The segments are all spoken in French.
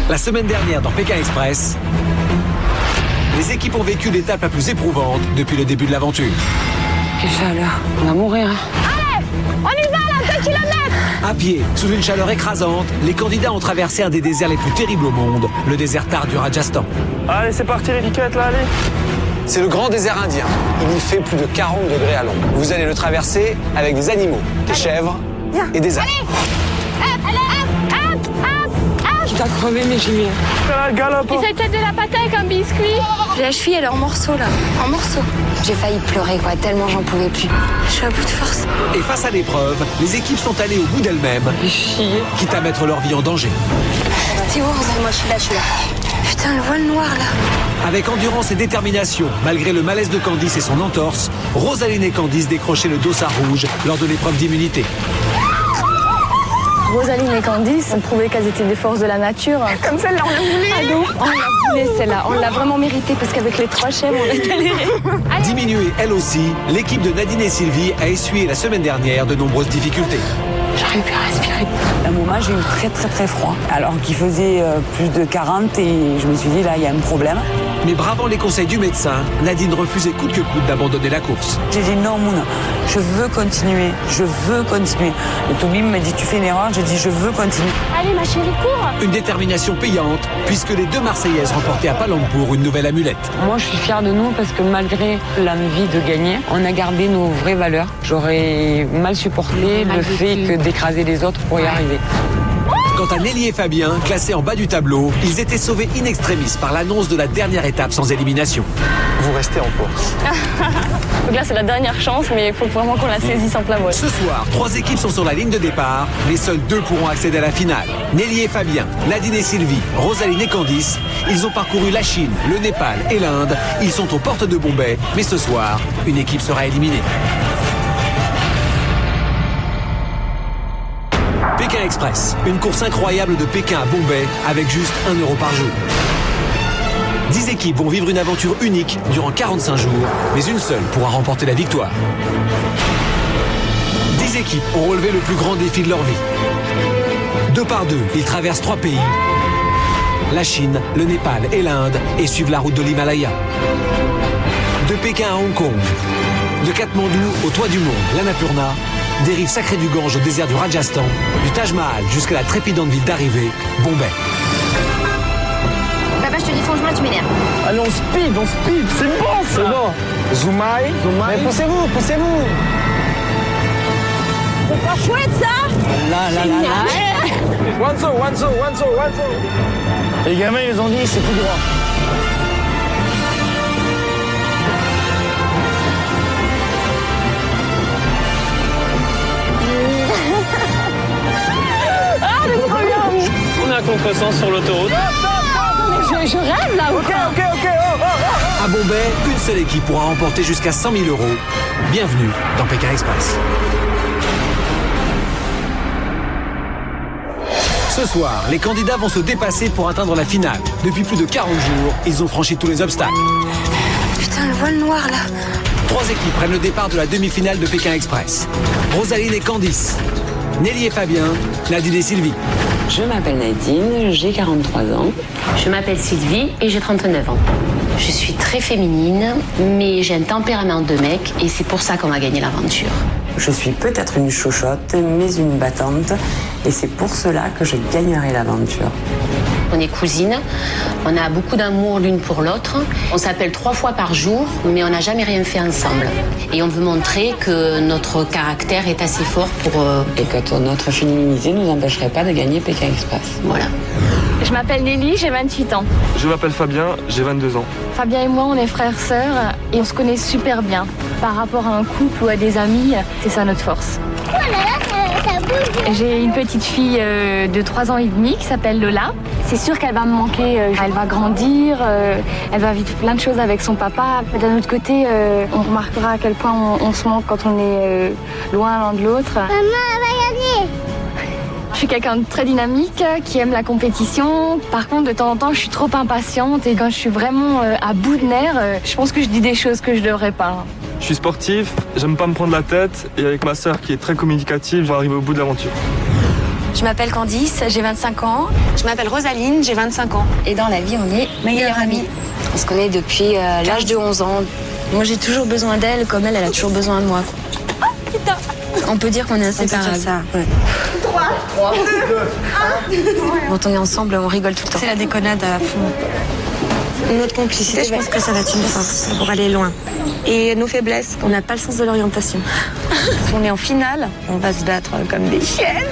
La semaine dernière dans Pékin Express, les équipes ont vécu l'étape la plus éprouvante depuis le début de l'aventure. Quelle chaleur, on va mourir. Allez, on y va là, 2 kilomètres. À pied, sous une chaleur écrasante, les candidats ont traversé un des déserts les plus terribles au monde, le désert Thar du Rajasthan. Allez, c'est parti les piquettes là, allez. C'est le grand désert indien. Il y fait plus de 40 degrés à l'ombre. Vous allez le traverser avec des animaux, des chèvres et des ânes. Je dois crever, mais j'y vais. Galope. Essaye peut-être de la pâter avec un biscuit. La cheville, elle est en morceaux, là. En morceaux. J'ai failli pleurer, quoi, tellement j'en pouvais plus. Je suis à bout de force. Et face à l'épreuve, les équipes sont allées au bout d'elles-mêmes, Fais chier. quitte à mettre leur vie en danger. T'es où, Rosa? Moi, je suis là. Putain, le voile noir, là. Avec endurance et détermination, malgré le malaise de Candice et son entorse, Rosaline et Candice décrochaient le dossard rouge lors de l'épreuve d'immunité. Rosaline et Candice ont prouvé qu'elles étaient des forces de la nature. Comme celle-là, on l'a voulu. Ah donc, on l'a voulu celle-là. On l'a vraiment méritée parce qu'avec les 3 chèvres, on a galéré. Diminuée elle aussi, l'équipe de Nadine et Sylvie a essuyé la semaine dernière de nombreuses difficultés. J'arrive plus à respirer. À un moment, j'ai eu très froid. Alors qu'il faisait plus de 40 et je me suis dit, là, il y a un problème. Mais bravant les conseils du médecin, Nadine refusait coûte que coûte d'abandonner la course. J'ai dit non, Mouna, je veux continuer. Et Toby m'a dit, tu fais une erreur. J'ai dit, je veux continuer. Allez, ma chérie, cours. Une détermination payante, puisque les 2 Marseillaises remportaient à Palombourg une nouvelle amulette. Moi, je suis fière de nous parce que malgré l'envie de gagner, on a gardé nos vraies valeurs. J'aurais mal supporté le fait que d'écraser les autres pour y arriver. Quant à Nelly et Fabien, classés en bas du tableau, ils étaient sauvés in extremis par l'annonce de la dernière étape sans élimination. Vous restez en course. Donc là, c'est la dernière chance, mais il faut vraiment qu'on la saisisse en plein vol. Ce soir, 3 équipes sont sur la ligne de départ, mais seules 2 pourront accéder à la finale. Nelly et Fabien, Nadine et Sylvie, Rosaline et Candice, ils ont parcouru la Chine, le Népal et l'Inde. Ils sont aux portes de Bombay, mais ce soir, une équipe sera éliminée. Pékin Express, une course incroyable de Pékin à Bombay avec juste 1 euro par jour. 10 équipes vont vivre une aventure unique durant 45 jours, mais une seule pourra remporter la victoire. 10 équipes ont relevé le plus grand défi de leur vie. 2 par 2, ils traversent 3 pays, la Chine, le Népal et l'Inde, et suivent la route de l'Himalaya. De Pékin à Hong Kong, de Katmandou au toit du monde, l'Annapurna, des rives sacrées du Gange au désert du Rajasthan, du Taj Mahal jusqu'à la trépidante ville d'arrivée, Bombay. Papa, je te dis franchement, tu m'énerves. Allez, on speed, c'est bon ça. C'est bon. Zoumaï. Mais poussez-vous. C'est pas chouette, ça. One so. Les gamins, ils ont dit, c'est tout droit. On est à contresens sur l'autoroute. Je rêve, là, ou quoi? Ok. À Bombay, une seule équipe pourra remporter jusqu'à 100 000 euros. Bienvenue dans Pékin Express. Ce soir, les candidats vont se dépasser pour atteindre la finale. Depuis plus de 40 jours, ils ont franchi tous les obstacles. Putain, le voile noir, là. 3 équipes prennent le départ de la demi-finale de Pékin Express. Rosaline et Candice, Nelly et Fabien, Nadine et Sylvie. Je m'appelle Nadine, j'ai 43 ans. Je m'appelle Sylvie et j'ai 39 ans. Je suis très féminine, mais j'ai un tempérament de mec et c'est pour ça qu'on va gagner l'aventure. Je suis peut-être une chochotte, mais une battante. Et c'est pour cela que je gagnerai l'aventure. On est cousines, on a beaucoup d'amour l'une pour l'autre. On s'appelle 3 fois par jour, mais on n'a jamais rien fait ensemble. Et on veut montrer que notre caractère est assez fort pour... Et que notre féminité ne nous empêcherait pas de gagner Pékin Express. Voilà. Je m'appelle Nelly, j'ai 28 ans. Je m'appelle Fabien, j'ai 22 ans. Fabien et moi, on est frères-sœurs et on se connaît super bien. Par rapport à un couple ou à des amis, c'est ça notre force. J'ai une petite fille de 3 ans et demi qui s'appelle Lola. C'est sûr qu'elle va me manquer, elle va grandir, elle va vivre plein de choses avec son papa. D'un autre côté, on remarquera à quel point on se manque quand on est loin l'un de l'autre. Maman, elle va gagner. Je suis quelqu'un de très dynamique, qui aime la compétition. Par contre, de temps en temps, je suis trop impatiente et quand je suis vraiment à bout de nerfs, je pense que je dis des choses que je devrais pas. Je suis sportif, j'aime pas me prendre la tête et avec ma sœur qui est très communicative, je vais arriver au bout de l'aventure. Je m'appelle Candice, j'ai 25 ans. Je m'appelle Rosaline, j'ai 25 ans. Et dans la vie, on est meilleures amies. On se connaît depuis l'âge de 11 ans. Moi, j'ai toujours besoin d'elle, comme elle a toujours besoin de moi. Oh, putain. On peut dire qu'on est inséparables. Ça. Ouais. 3, 2, 1. Quand on est ensemble, on rigole tout le temps. C'est la déconnade à fond. Notre complicité, je pense que ça va être une force pour aller loin. Et nos faiblesses, on n'a pas le sens de l'orientation. Si on est en finale, on va se battre comme des chiennes.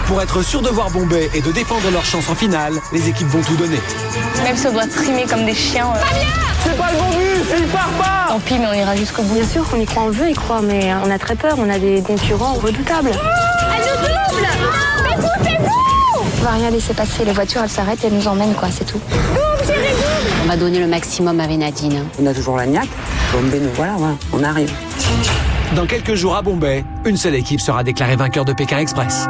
Pour être sûr de voir Bombay et de défendre leur chance en finale, les équipes vont tout donner. Même si on doit trimer comme des chiens. C'est pas le bon but, il part pas. Tant pis, mais on ira jusqu'au bout. Bien sûr qu'on y croit, on veut y croire, mais on a très peur, on a des concurrents redoutables. Elle nous double. Mais poussez-vous. On va rien laisser passer. Les voitures, elles s'arrêtent et elles nous emmènent, quoi, c'est tout. On va donner le maximum avec Nadine. On a toujours la niaque. Bombay, nous voilà, on arrive. Dans quelques jours à Bombay, une seule équipe sera déclarée vainqueur de Pékin Express.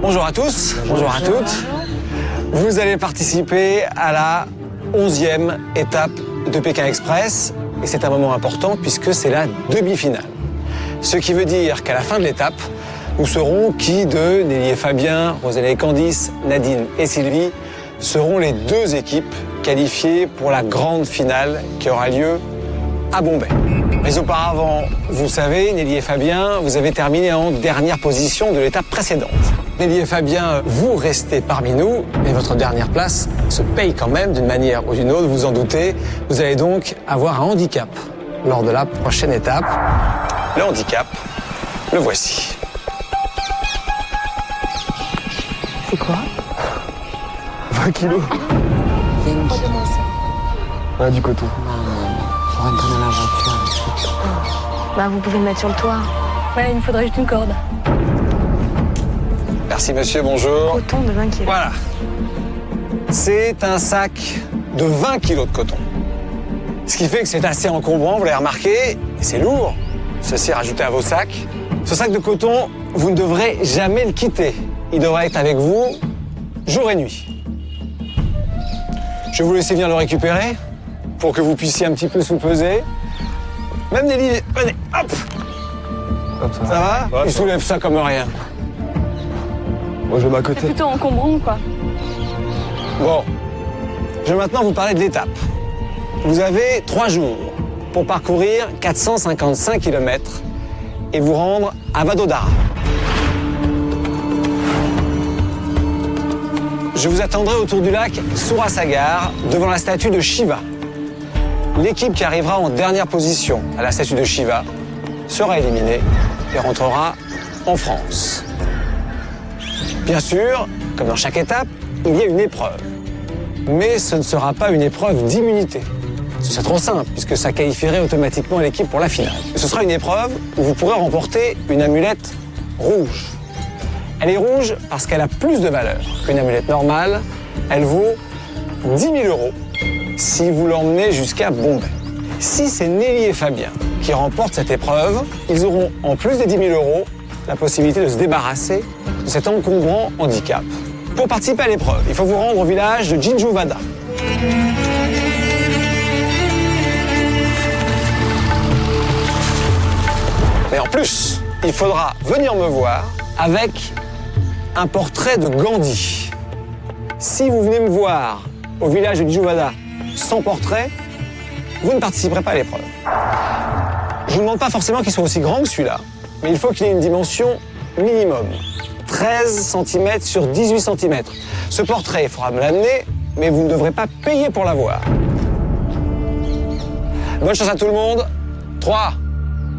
Bonjour à tous, bonjour à toutes. Vous allez participer à la 11e étape de Pékin Express. Et c'est un moment important puisque c'est la demi-finale. Ce qui veut dire qu'à la fin de l'étape, nous saurons qui de Nelly et Fabien, Rosalie et Candice, Nadine et Sylvie seront les deux équipes qualifiées pour la grande finale qui aura lieu à Bombay. Mais auparavant, vous savez, Nelly et Fabien, vous avez terminé en dernière position de l'étape précédente. Nelly et Fabien, vous restez parmi nous, mais votre dernière place se paye quand même d'une manière ou d'une autre, vous en doutez. Vous allez donc avoir un handicap lors de la prochaine étape. Le handicap, le voici. C'est quoi? 20 kilos. Ah, du coton. Faut rentrer dans la voiture. Bah, vous pouvez le mettre sur le toit. Ouais, il me faudrait juste une corde. Merci monsieur, bonjour. Coton de 20 kilos. Voilà. C'est un sac de 20 kilos de coton. Ce qui fait que c'est assez encombrant, vous l'avez remarqué, et c'est lourd. Ceci rajouté à vos sacs. Ce sac de coton, vous ne devrez jamais le quitter. Il devra être avec vous jour et nuit. Je vais vous laisser venir le récupérer pour que vous puissiez un petit peu sous-peser. Même Nelly, venez, hop. Comme ça. Ça va? Ouais, Il ça soulève ça comme rien. Moi, je vais à côté. Plutôt encombrant, quoi. Bon, je vais maintenant vous parler de l'étape. Vous avez 3 jours pour parcourir 455 km et vous rendre à Vadodara. Je vous attendrai autour du lac Surasagar, devant la statue de Shiva. L'équipe qui arrivera en dernière position à la statue de Shiva sera éliminée et rentrera en France. Bien sûr, comme dans chaque étape, il y a une épreuve. Mais ce ne sera pas une épreuve d'immunité. Ce serait trop simple, puisque ça qualifierait automatiquement l'équipe pour la finale. Ce sera une épreuve où vous pourrez remporter une amulette rouge. Elle est rouge parce qu'elle a plus de valeur qu'une amulette normale. Elle vaut 10 000 € si vous l'emmenez jusqu'à Bombay. Si c'est Nelly et Fabien qui remportent cette épreuve, ils auront, en plus des 10 000 €, la possibilité de se débarrasser de cet encombrant handicap. Pour participer à l'épreuve, il faut vous rendre au village de Jinjuvada. Mais en plus, il faudra venir me voir avec un portrait de Gandhi. Si vous venez me voir au village de Jinjuvada sans portrait, vous ne participerez pas à l'épreuve. Je ne vous demande pas forcément qu'il soit aussi grand que celui-là, mais il faut qu'il ait une dimension minimum. 13 cm sur 18 cm. Ce portrait, il faudra me l'amener, mais vous ne devrez pas payer pour l'avoir. Bonne chance à tout le monde. 3,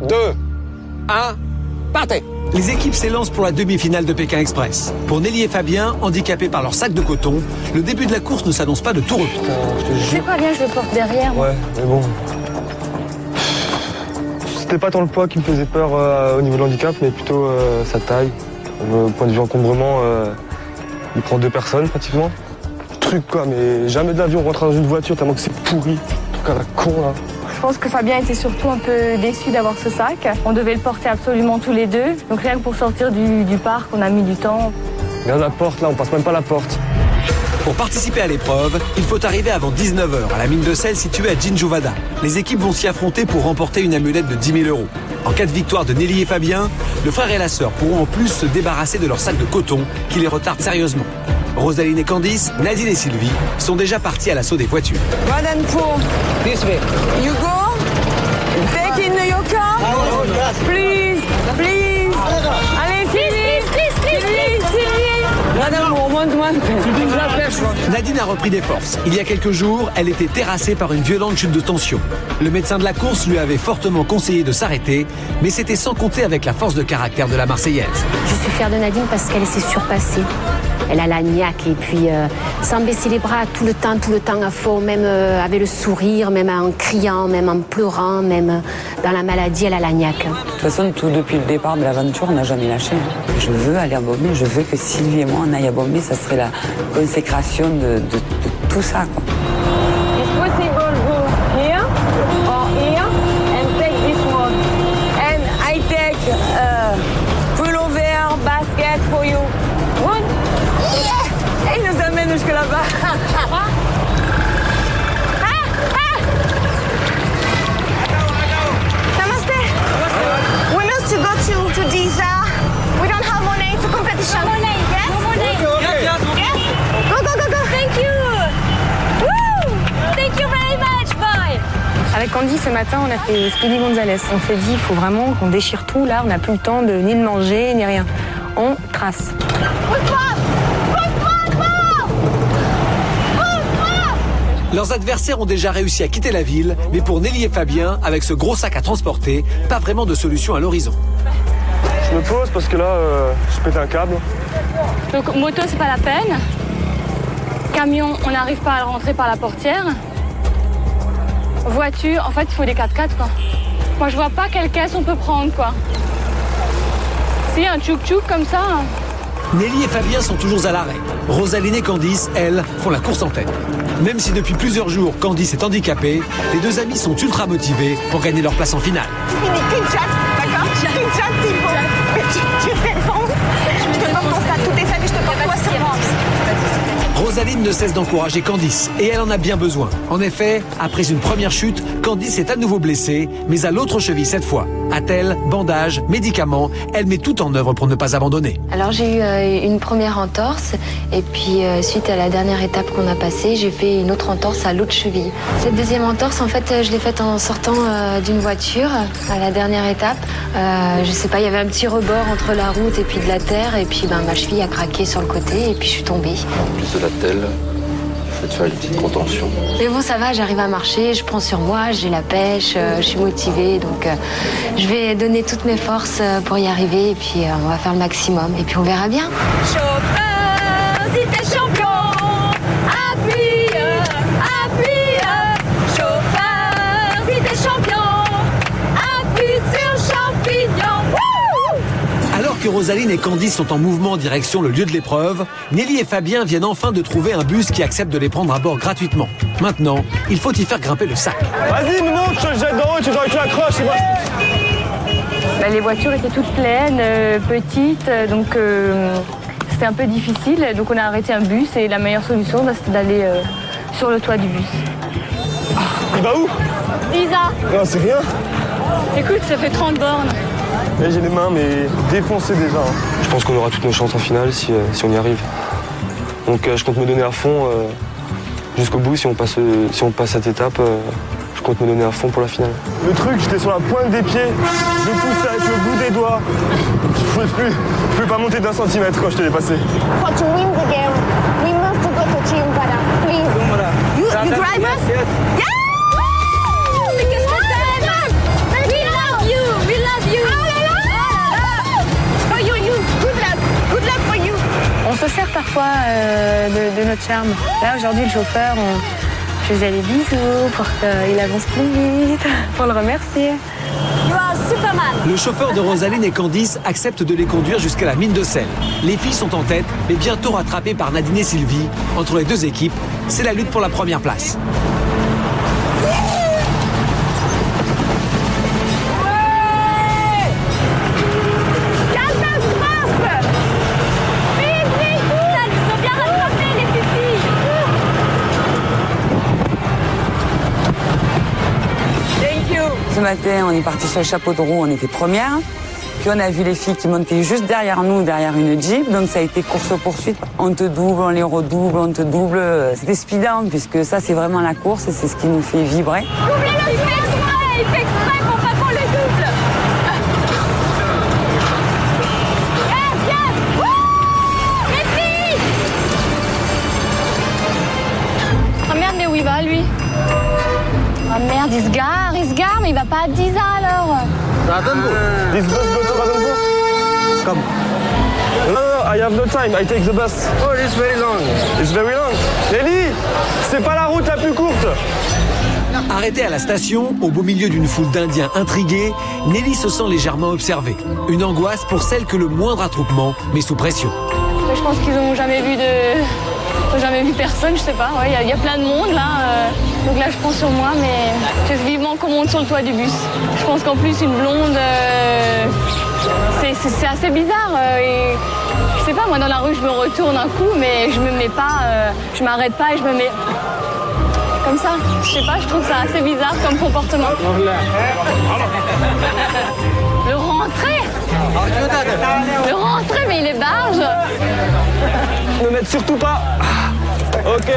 2, 1, partez! Les équipes s'élancent pour la demi-finale de Pékin Express. Pour Nelly et Fabien, handicapés par leur sac de coton, le début de la course ne s'annonce pas de tout repos. C'est quoi, bien, je le porte derrière, moi. Ouais, mais bon. C'était pas tant le poids qui me faisait peur au niveau de l'handicap, mais plutôt sa taille. Au point de vue encombrement, il prend 2 personnes pratiquement. trucs quoi, mais jamais d'avion rentrer dans une voiture tellement que c'est pourri. Truc à la con là. Je pense que Fabien était surtout un peu déçu d'avoir ce sac. On devait le porter absolument tous les deux. Donc rien que pour sortir du parc, on a mis du temps. Regarde la porte là, on passe même pas la porte. Pour participer à l'épreuve, il faut arriver avant 19h à la mine de sel située à Jinjuvada. Les équipes vont s'y affronter pour remporter une amulette de 10 000 €. En cas de victoire de Nelly et Fabien, le frère et la sœur pourront en plus se débarrasser de leur sac de coton qui les retarde sérieusement. Rosaline et Candice, Nadine et Sylvie sont déjà partis à l'assaut des voitures. Madame pour This way. you go, take in your car, please, please. Allez, Sylvie, Madame, remonte-moi. Nadine a repris des forces. Il y a quelques jours, elle était terrassée par une violente chute de tension. Le médecin de la course lui avait fortement conseillé de s'arrêter, mais c'était sans compter avec la force de caractère de la Marseillaise. Je suis fière de Nadine parce qu'elle s'est surpassée. Elle a la niaque et puis sans baisser les bras tout le temps à fond, même avec le sourire, même en criant, même en pleurant, même dans la maladie, elle a la niaque. De toute façon, tout depuis le départ de l'aventure, on n'a jamais lâché. Je veux aller à Bombay, je veux que Sylvie et moi on aille à Bombay, ça serait la consécration de tout ça, quoi. It's possible go here or here and take this one. And I take pullover, basket for you. One. Yeah! Et il nous amène jusque là-bas. Namaste. We must go to this. We don't have money to competition. No money, yes? No money. Yes? Go, go, go, go. Thank you. Woo! Thank you very much. Bye. Avec Candy, ce matin, on a fait Speedy Gonzalez. On s'est dit, il faut vraiment qu'on déchire tout. Là, on n'a plus le temps ni de manger, ni rien. On trace. Leurs adversaires ont déjà réussi à quitter la ville, mais pour Nelly et Fabien, avec ce gros sac à transporter, pas vraiment de solution à l'horizon. Je me pose parce que là, je pète un câble. Donc moto, c'est pas la peine. Camion, on n'arrive pas à le rentrer par la portière. Voiture, en fait, il faut des 4x4, quoi. Moi, je vois pas quelle caisse on peut prendre, quoi. Si, un tchouk-tchouk comme ça. Nelly et Fabien sont toujours à l'arrêt. Rosaline et Candice, elles, font la course en tête. Même si depuis plusieurs jours, Candice est handicapée, les deux amis sont ultra motivés pour gagner leur place en finale. Tu finis qu'une chatte, d'accord? Qu'une chatte, c'est bon. Mais tu réponds. Je te porte ton sac, tout est fait, je te porte toi sur moi. Rosaline ne cesse d'encourager Candice, et elle en a bien besoin. En effet, après une première chute, Candice est à nouveau blessée, mais à l'autre cheville cette fois. Attelle, bandage, médicaments, elle met tout en œuvre pour ne pas abandonner. Alors j'ai eu une première entorse et puis suite à la dernière étape qu'on a passée, j'ai fait une autre entorse à l'autre cheville. Cette deuxième entorse, en fait, je l'ai faite en sortant d'une voiture à la dernière étape. Je sais pas, il y avait un petit rebord entre la route et puis de la terre et puis ma cheville a craqué sur le côté et puis je suis tombée. En plus de la telle, je vais te faire une petite contention. Mais bon, ça va, j'arrive à marcher, je prends sur moi, j'ai la pêche, je suis motivée, donc je vais donner toutes mes forces pour y arriver et puis on va faire le maximum et puis on verra bien. Chauffeur, si t'es champion, appuie, appuie. Chauffeur, si t'es champion, appuie sur champignon. Wouh! Alors que Rosaline et Candice sont en mouvement en direction le lieu de l'épreuve, Nelly et Fabien viennent enfin de trouver un bus qui accepte de les prendre à bord gratuitement. Maintenant, il faut y faire grimper le sac. Vas-y, monte, je te jette d'en haut, tu accroches et moi. Les voitures étaient toutes pleines, petites, donc c'était un peu difficile. Donc on a arrêté un bus et la meilleure solution, c'était d'aller sur le toit du bus. Il va où? Lisa, Non, c'est rien. écoute, ça fait 30 bornes. Là, j'ai les mains, mais défoncées déjà. Je pense qu'on aura toutes nos chances en finale si on y arrive. Donc je compte me donner à fond jusqu'au bout. Si on passe cette étape, je compte me donner à fond pour la finale. Le truc, j'étais sur la pointe des pieds, je poussais avec le bout des doigts. Je ne pouvais pas monter d'un centimètre quand je te l'ai passé. For to win the game, we must go to Chimbara, please. You drive us? Yeah! Because we love you, we love you. For you, good luck for you. On se sert parfois de notre charme. Là, aujourd'hui, le chauffeur, Je faisais des bisous pour qu'il avance plus vite, pour le remercier. You are Superman. Le chauffeur de Rosaline et Candice accepte de les conduire jusqu'à la mine de sel. Les filles sont en tête, mais bientôt rattrapées par Nadine et Sylvie. Entre les deux équipes, c'est la lutte pour la première place. Ce matin, on est parti sur le chapeau de roue, on était première. Puis on a vu les filles qui montaient juste derrière nous, derrière une Jeep. Donc ça a été course-poursuite. On te double, on les redouble, on te double. C'était speedant, puisque ça, c'est vraiment la course et c'est ce qui nous fait vibrer. Doublez-le, il fait exprès pour pas qu'on le double. Yes, yes. Wouh, les filles. Oh merde, mais où il va, lui? Oh merde, il se gare, mais il va pas à 10 alors. This bus go to Radenburg? Come. No, I have no time. I take the bus. Oh, it's very long. It's very long. Nelly, c'est pas la route la plus courte. Arrêtée à la station, au beau milieu d'une foule d'Indiens intrigués, Nelly se sent légèrement observée. Une angoisse pour celle que le moindre attroupement met sous pression. Je pense qu'ils n'ont jamais vu personne, je sais pas. Ouais, y a plein de monde là. Donc là, je prends sur moi, mais je sais vivement qu'on monte sur le toit du bus. Je pense qu'en plus, une blonde, c'est assez bizarre. Et je sais pas, moi dans la rue, je me retourne un coup, mais je me mets pas, je m'arrête pas et je me mets comme ça. Je sais pas, je trouve ça assez bizarre comme comportement. Le rentrer, mais il est barge. Ne m'aide surtout pas. Ok.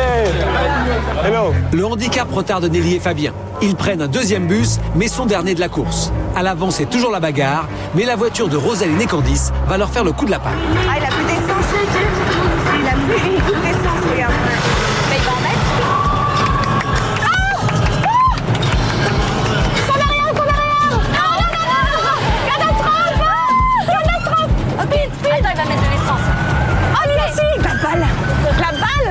Hello. Le handicap retarde Nelly et Fabien. Ils prennent un deuxième bus, mais sont derniers de la course. À l'avant, c'est toujours la bagarre, mais la voiture de Rosaline et Candice va leur faire le coup de la palle. Ah, il a plus d'essence. Il a plus une coupe d'essence, regarde. Mais il va en mettre. Son arrière. Catastrophe. Speed. Attends, il va mettre de l'essence. Oh, lui aussi. La balle.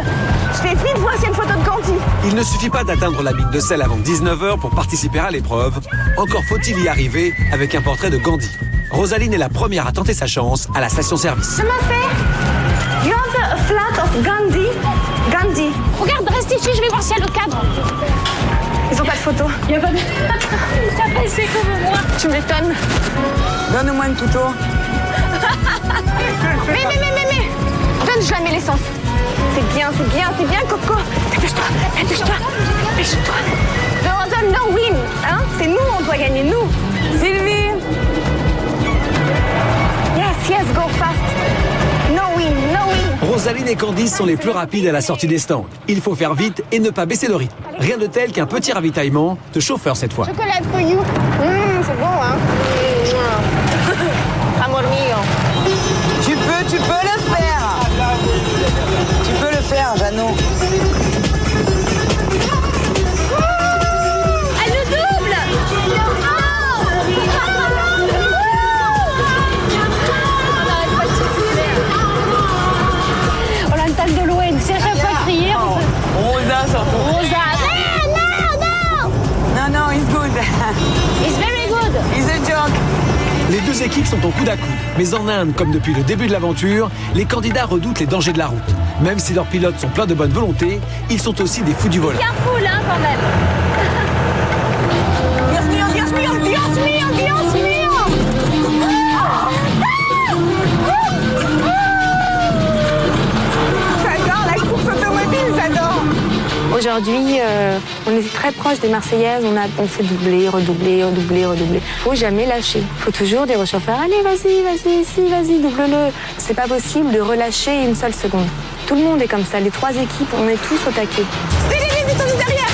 Je fais vite, voici une photo de Candy. Il ne suffit pas d'atteindre la mine de sel avant 19h pour participer à l'épreuve. Encore faut-il y arriver avec un portrait de Gandhi. Rosaline est la première à tenter sa chance à la station-service. Je m'en fais. You have the flat of Gandhi. Regarde, reste ici, je vais voir s'il y a le cadre. Ils ont pas de photo. Il y a pas de... Ça passait comme moi. Tu m'étonnes. Donne-moi un couteau. Mais. Donne jamais l'essence. C'est bien, Coco. Dépêche-toi. No win. Hein? C'est nous, on doit gagner, nous. Sylvie! Yes, go fast. No win. Rosaline et Candice sont les plus rapides à la sortie des stands. Il faut faire vite et ne pas baisser le rythme. Rien de tel qu'un petit ravitaillement de chauffeur cette fois. Chocolate for you. C'est bon, hein? Amor mio. Tu peux le faire! Tu peux le faire, Jeannot. Elle le double. On a une table de l'eau, c'est à chaque fois crier. Rosa, surtout. Rosa. Non, he's good. It's very good. He's a joke. Les deux équipes sont au coude à coude. Mais en Inde, comme depuis le début de l'aventure, les candidats redoutent les dangers de la route. Même si leurs pilotes sont pleins de bonne volonté, ils sont aussi des fous du volant. Bien full, hein, quand même. Dios mío. J'adore la course automobile, j'adore. Aujourd'hui, on est très proche des Marseillaises. On s'est doublé, redoublé. Faut jamais lâcher. Faut toujours dire aux chauffeurs, allez, vas-y, double-le. C'est pas possible de relâcher une seule seconde. Tout le monde est comme ça. Les trois équipes, on est tous au taquet. Vite, on est derrière.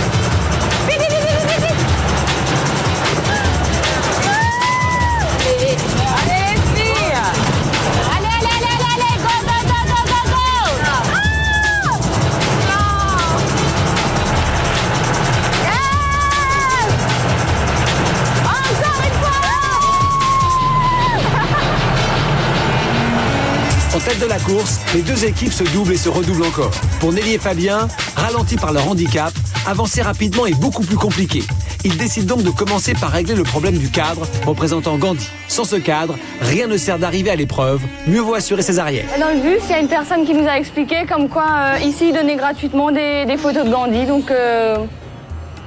Vite. Allez, les filles. Allez, go. En tête tête de la course, les deux équipes se doublent et se redoublent encore. Pour Nelly et Fabien, ralentis par leur handicap, avancer rapidement est beaucoup plus compliqué. Ils décident donc de commencer par régler le problème du cadre représentant Gandhi. Sans ce cadre, rien ne sert d'arriver à l'épreuve, mieux vaut assurer ses arrières. Dans le bus, il y a une personne qui nous a expliqué comme quoi ici, ils donnaient gratuitement des photos de Gandhi, donc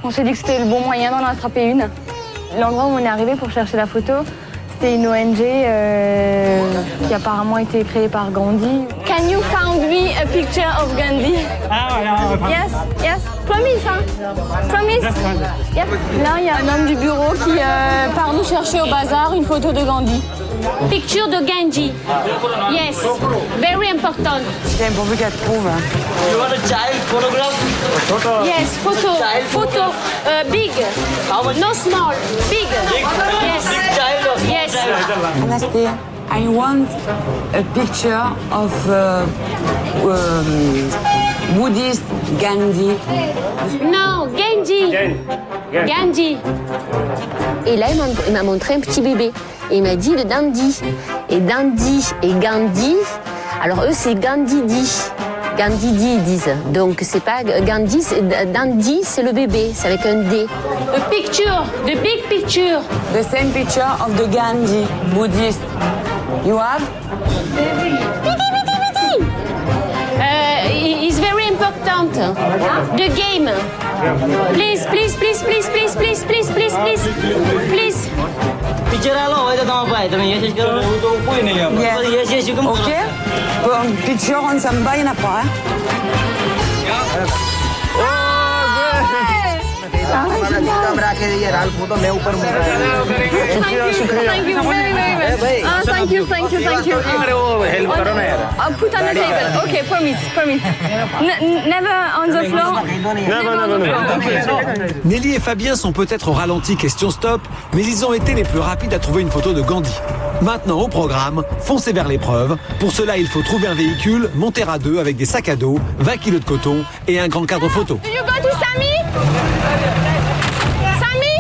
on s'est dit que c'était le bon moyen d'en attraper une. L'endroit où on est arrivé pour chercher la photo, c'était une ONG qui apparemment a été créée par Gandhi. Can you find me a picture of Gandhi? Yes, yes. Promise, hein? Promise? Yep. Là, il y a un homme du bureau qui part nous chercher au bazar une photo de Gandhi. Picture de Gandhi. Yes, very important. Tiens, pourvu qu'elle trouve. You want a child photograph? Yes, photo. Big. No small. Big. Yes. Big child or small Yes. child? Anastasia, I want a picture of Buddhist Gandhi. Non, Gandhi. Gandhi. Et là, il m'a montré un petit bébé. Et il m'a dit le dandy. Et dandy et Gandhi, alors eux, c'est Gandhi-di. Gandhi-di, ils disent. Donc, c'est pas Gandhi, dandy, c'est le bébé, c'est avec un D. The picture, the big picture. The same picture of the Gandhi Buddhist. You have? It's very important. The game. Please. Picture आलो हो त तपाईँ तपाईँ यहाँ शेष गर्नु तो कोही नहीं है Yes. ये शेष Ok. Bon, picture on samba, il n'y en a pas. Hein? Thank you very much. Thank you. Help करो ना यार I'll put on the table. Okay, promise. Never on the floor. Nelly et Fabien sont peut-être au ralenti question stop, mais ils ont été les plus rapides à trouver une photo de Gandhi. Maintenant au programme, foncez vers l'épreuve. Pour cela, il faut trouver un véhicule, monter à deux avec des sacs à dos, 20 kg de coton et un grand cadre photo. Do you go to Sami? Sami?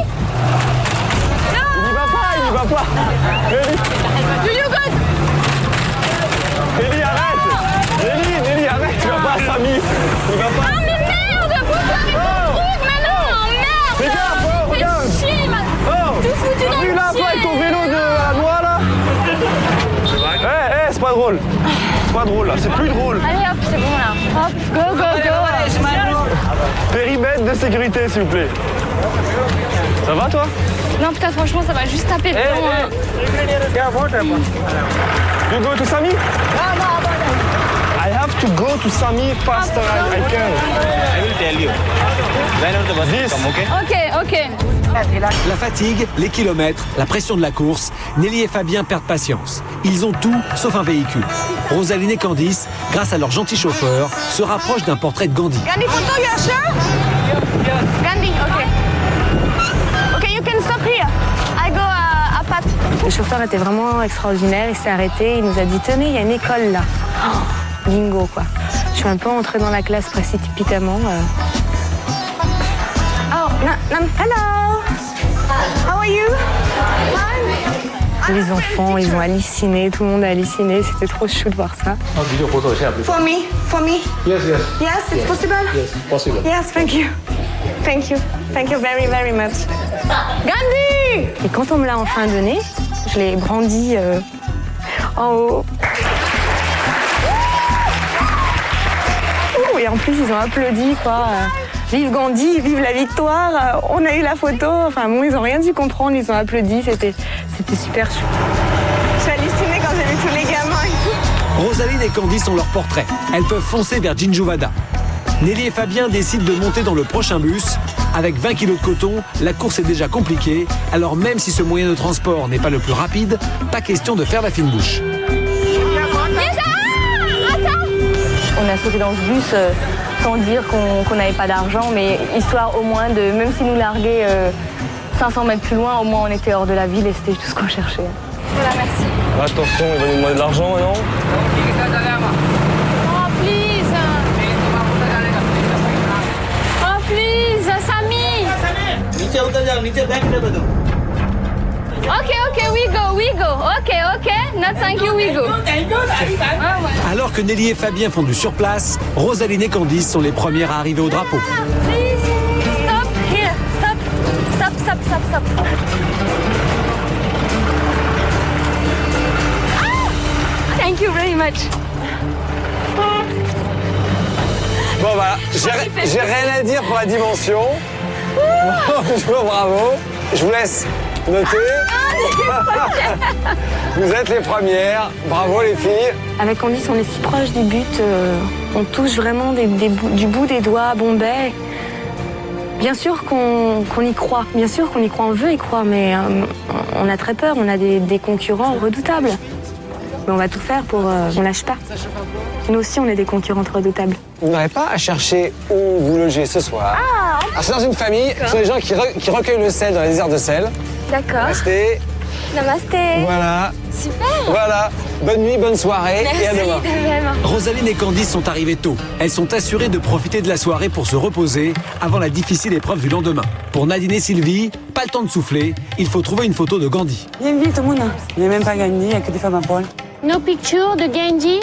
Il va pas. Do you go? Nelly, arrête. Nelly, arrête. Tu vas pas à Samy. Il va pas. Ah mais merde! Pourquoi il me trouve? Mais non, merde! Regarde. Fais chier, Oh, tout foutu dans vu le là, toi, avec ton vélo de la noix, là. C'est pas drôle. C'est pas drôle, là. C'est plus drôle. Allez hop, c'est bon là. Hop, go. Périmètre de sécurité, s'il vous plaît. Ça va, toi? Non putain, franchement, ça va juste taper dedans. Hein. You go to Sami? I have to go to Sami faster I can. I will tell you whenever the bus come, okay? Ok. La fatigue, les kilomètres, la pression de la course, Nelly et Fabien perdent patience. Ils ont tout sauf un véhicule. Rosaline et Candice, grâce à leur gentil chauffeur, se rapprochent d'un portrait de Gandhi. Gandhi photo, you are sure? Gandhi, okay. Okay, you can stop here. I go à Pat. Le chauffeur était vraiment extraordinaire, il s'est arrêté, il nous a dit tenez, il y a une école là. Oh, bingo quoi. Je suis un peu entrée dans la classe précipitamment. Oh, hello. How are you? Les enfants, ils ont halluciné, tout le monde a halluciné, c'était trop chou de voir ça. For me? Yes. Yes, it's possible? Yes, possible. Yes, thank you. Thank you very, very much. Gandhi! Et quand on me l'a enfin donné, je l'ai brandi en haut. Ouh, et en plus, ils ont applaudi, quoi. Vive Gandhi, vive la victoire, on a eu la photo. Enfin bon, ils n'ont rien dû comprendre, ils ont applaudi, c'était super chou. J'ai halluciné quand j'ai vu tous les gamins et tout. Rosaline et Candice ont leur portrait. Elles peuvent foncer vers Jinjuvada. Nelly et Fabien décident de monter dans le prochain bus. Avec 20 kg de coton, la course est déjà compliquée. Alors même si ce moyen de transport n'est pas le plus rapide, pas question de faire la fine bouche. On a sauté dans ce bus sans dire qu'on n'avait pas d'argent, mais histoire au moins de, même si nous larguer 500 mètres plus loin, au moins on était hors de la ville et c'était tout ce qu'on cherchait. Voilà, merci. Attention, il va nous demander de l'argent maintenant. Oh, please! Oh, please, Sami! नीचे उतर जाओ नीचे बैक दे दो Okay, we go. Okay, not thank you, we go. Alors que Nelly et Fabien font du surplace, Rosaline et Candice sont les premières à arriver au drapeau. Please, stop here, stop. Thank you very much. Bon voilà, j'ai rien à dire pour la dimension. Bravo. Je vous laisse noter. Vous êtes les premières. Bravo les filles. Avec Candice, on est si proche du but. On touche vraiment du bout des doigts à Bombay. Bien sûr qu'on y croit. Bien sûr qu'on y croit. On veut y croire, mais on a très peur. On a des concurrents redoutables. Mais on va tout faire pour... on lâche pas. Nous aussi, on est des concurrents redoutables. Vous n'aurez pas à chercher où vous logez ce soir. Alors, c'est dans une famille. Ce sont des gens qui recueillent le sel dans les déserts de sel. D'accord. Restez. Namasté. Voilà. Super. Voilà. Bonne nuit, bonne soirée et à demain. De même. Rosaline et Candice sont arrivées tôt. Elles sont assurées de profiter de la soirée pour se reposer avant la difficile épreuve du lendemain. Pour Nadine et Sylvie, pas le temps de souffler, il faut trouver une photo de Gandhi. Viens vite, tout le monde. Il n'y a même pas Gandhi, il n'y a que des femmes à poil. No picture de Gandhi.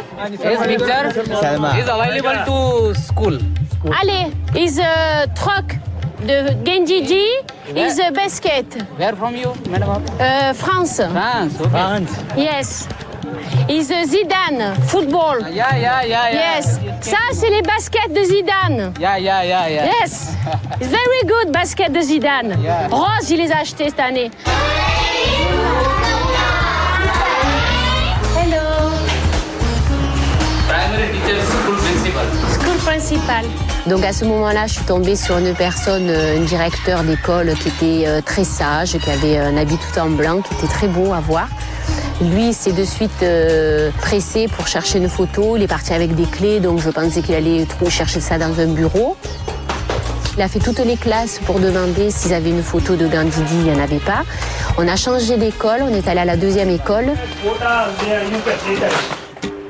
Salma. Is available to school. Allez, is a truck de Gandhi Ji, is a basket. Where from you, madam? France. France. Okay. France. Yes. Is a Zidane, football. Yeah. Yes. Ça, c'est les baskets de Zidane. Yeah. Yes. It's very good basket de Zidane. Yeah. Rose, il les a achetés cette année. Hello. Primary teacher, school principal. School principal. Donc à ce moment-là, je suis tombée sur une personne, un directeur d'école qui était très sage, qui avait un habit tout en blanc, qui était très beau à voir. Lui, il s'est de suite pressé pour chercher une photo. Il est parti avec des clés, donc je pensais qu'il allait chercher ça dans un bureau. Il a fait toutes les classes pour demander s'ils avaient une photo de Gandhi. Il n'y en avait pas. On a changé d'école, on est allé à la deuxième école.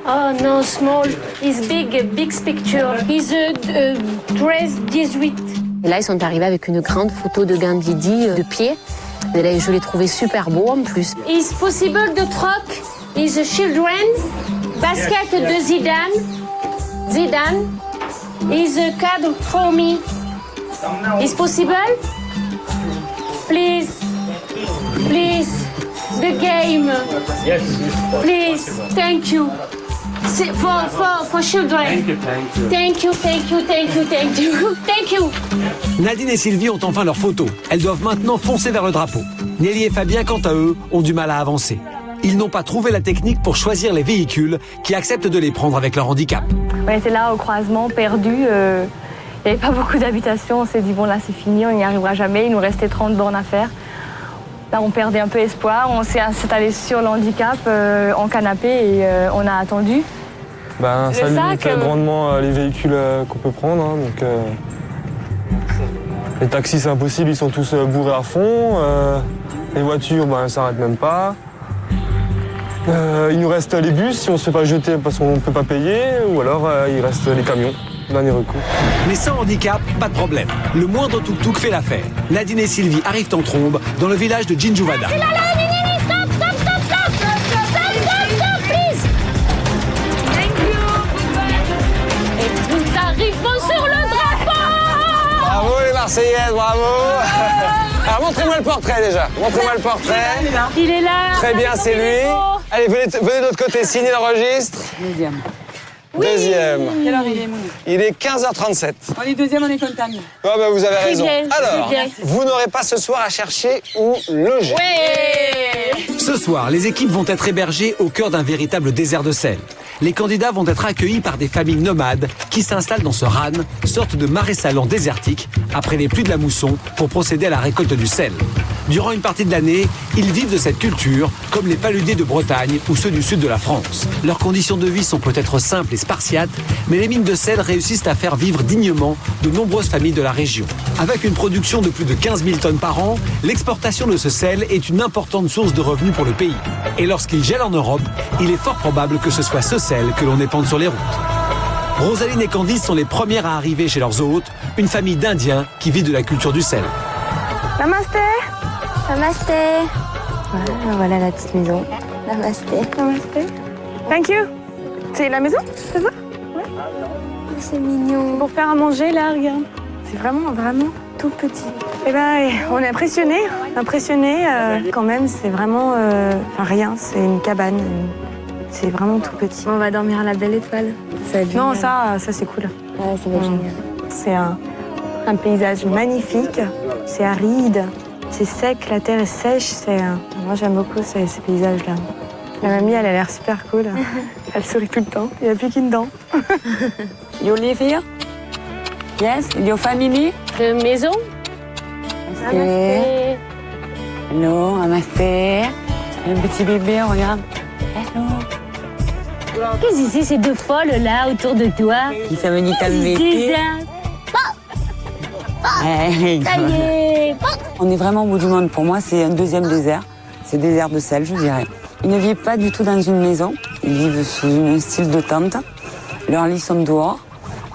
Oh non, small. It's big picture. It's a dress 18. Et là, ils sont arrivés avec une grande photo de Gandhi de pied. Et là, je l'ai trouvé super beau en plus. Is possible the truck is a children basket de Zidane. Zidane is a card for me. Is possible? Please, the game. Yes. Please, thank you. For children. Thank you. Thank you. Nadine et Sylvie ont enfin leur photo. Elles doivent maintenant foncer vers le drapeau. Nelly et Fabien, quant à eux, ont du mal à avancer. Ils n'ont pas trouvé la technique pour choisir les véhicules qui acceptent de les prendre avec leur handicap. On était là au croisement, perdus. Il n'y avait pas beaucoup d'habitations. On s'est dit, bon là c'est fini, on n'y arrivera jamais. Il nous restait 30 bornes à faire. Là on perdait un peu espoir. On s'est installé sur le handicap, en canapé, et on a attendu. Ça Le limite sac, grandement les véhicules qu'on peut prendre. Hein, donc, les taxis, c'est impossible, ils sont tous bourrés à fond. Les voitures, elles ne s'arrêtent même pas. Il nous reste les bus, si on ne se fait pas jeter parce qu'on ne peut pas payer. Ou alors, il reste les camions, dernier recours. Mais sans handicap, pas de problème. Le moindre tuk-tuk fait l'affaire. Nadine et Sylvie arrivent en trombe dans le village de Jinjuvada. Stop, please. Thank you. Et nous arrivons sur le drapeau. Bravo les Marseillaises, bravo. Alors montrez-moi le portrait déjà. Montrez-moi le portrait. Il est là. Très bien, c'est lui. Allez, venez de l'autre côté, signez le registre. Deuxième. Deuxième. Quelle heure il est, Mouna? Il est 15h37. On est deuxième, on est content. Vous avez raison. bien, Alors, très bien. vous n'aurez pas ce soir à chercher où loger. Ce soir, les équipes vont être hébergées au cœur d'un véritable désert de sel. Les candidats vont être accueillis par des familles nomades qui s'installent dans ce RAN, sorte de marais salant désertique, après les pluies de la mousson pour procéder à la récolte du sel. Durant une partie de l'année, ils vivent de cette culture, comme les paludés de Bretagne ou ceux du sud de la France. Leurs conditions de vie sont peut-être simples et spartiates, mais les mines de sel réussissent à faire vivre dignement de nombreuses familles de la région. Avec une production de plus de 15 000 tonnes par an, l'exportation de ce sel est une importante source de revenus pour le pays. Et lorsqu'il gèle en Europe, il est fort probable que ce soit ce sel que l'on épande sur les routes. Rosaline et Candice sont les premières à arriver chez leurs hôtes, une famille d'Indiens qui vit de la culture du sel. Namasté. Namasté. Voilà la petite maison. Namasté. Namasté. Thank you. C'est la maison, c'est ça? C'est mignon. Pour faire à manger, là, regarde. C'est vraiment tout petit. Eh ben, on est impressionnés. Quand même, c'est vraiment rien. C'est une cabane. C'est vraiment tout petit. On va dormir à la Belle Étoile. Ça va être Non, génial. ça c'est cool. Ouais, ça va être génial. C'est un paysage magnifique. C'est aride. C'est sec. La terre est sèche. Moi, j'aime beaucoup ces paysages-là. La mamie, elle a l'air super cool. Elle sourit tout le temps. Il n'y a plus qu'une dent. You live here? Yes? Your family? De maison. Namasté. Hello, namasté. Un petit bébé, regarde. Hello. Qu'est-ce que c'est ces deux folles là autour de toi? Qui ça veut dire calmer? C'est ça. Ça y est. On est vraiment au bout du monde. Pour moi, c'est un deuxième désert. C'est désert de sel, je dirais. Ils ne vivent pas du tout dans une maison. Ils vivent sous un style de tente. Leurs lits sont dehors.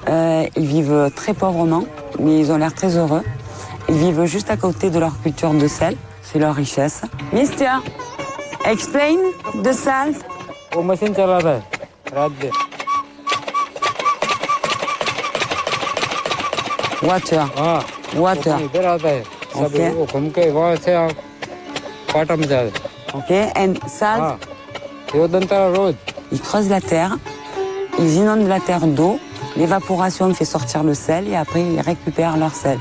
Ils vivent très pauvrement, mais ils ont l'air très heureux. Ils vivent juste à côté de leur culture de sel. C'est leur richesse. Mister, explain the salt. वो मशीन चला रहा है रात में Water. हाँ Water. इधर आता है सब Okay. वो घूम के वहाँ से आप पाटा में जाए Ok, and salt. हाँ ये दंता रोज Ils creusent la terre. Ils inondent la terre d'eau. L'évaporation fait sortir le sel et après ils récupèrent leur sel.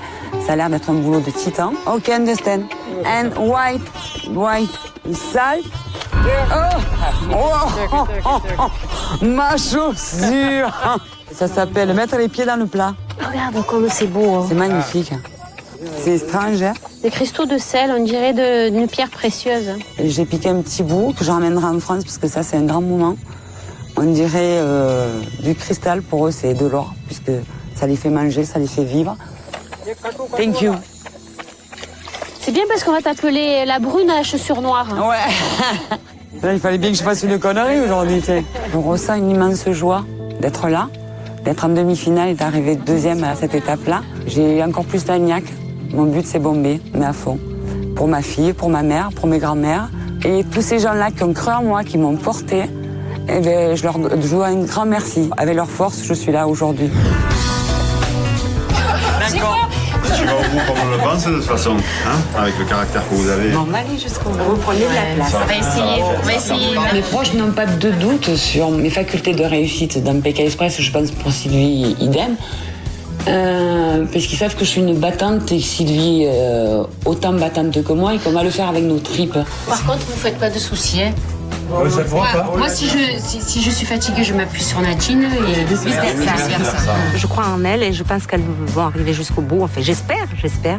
Ça a l'air d'être un boulot de titan. Ok, understand. And white is salt. Ma chaussure. Ça s'appelle mettre les pieds dans le plat. Regarde comme c'est beau. Hein. C'est magnifique. C'est étrange. Hein? Des cristaux de sel, on dirait d'une pierre précieuse. J'ai piqué un petit bout que je ramènerai en France parce que ça c'est un grand moment. On dirait du cristal, pour eux c'est de l'or puisque ça les fait manger, ça les fait vivre. Thank you. C'est bien parce qu'on va t'appeler la brune à la chaussure noire. Ouais. Là, il fallait bien que je fasse une connerie aujourd'hui. Je ressens une immense joie d'être là, d'être en demi-finale et d'arriver deuxième à cette étape-là. J'ai encore plus la niaque. Mon but c'est bomber, mais à fond. Pour ma fille, pour ma mère, pour mes grands-mères. Et tous ces gens-là qui ont cru en moi, qui m'ont porté, eh bien, je leur dois un grand merci. Avec leur force, je suis là aujourd'hui. D'accord. Tu vas au bout comme on le pense de toute façon, hein, avec le caractère que vous avez. On va aller jusqu'au bout. Vous prenez de la place. On va essayer. Mes proches n'ont pas de doute sur mes facultés de réussite. Dans PK Express, je pense pour Sylvie, idem. Parce qu'ils savent que je suis une battante et Sylvie autant battante que moi et qu'on va le faire avec nos tripes. Par contre, vous faiaites pas de soucis. Hein. Ouais, ça te voit pas. Moi, si je suis fatiguée, je m'appuie sur Nadine et vice-versa. Je crois en elles et je pense qu'elles vont arriver jusqu'au bout. Enfin, j'espère.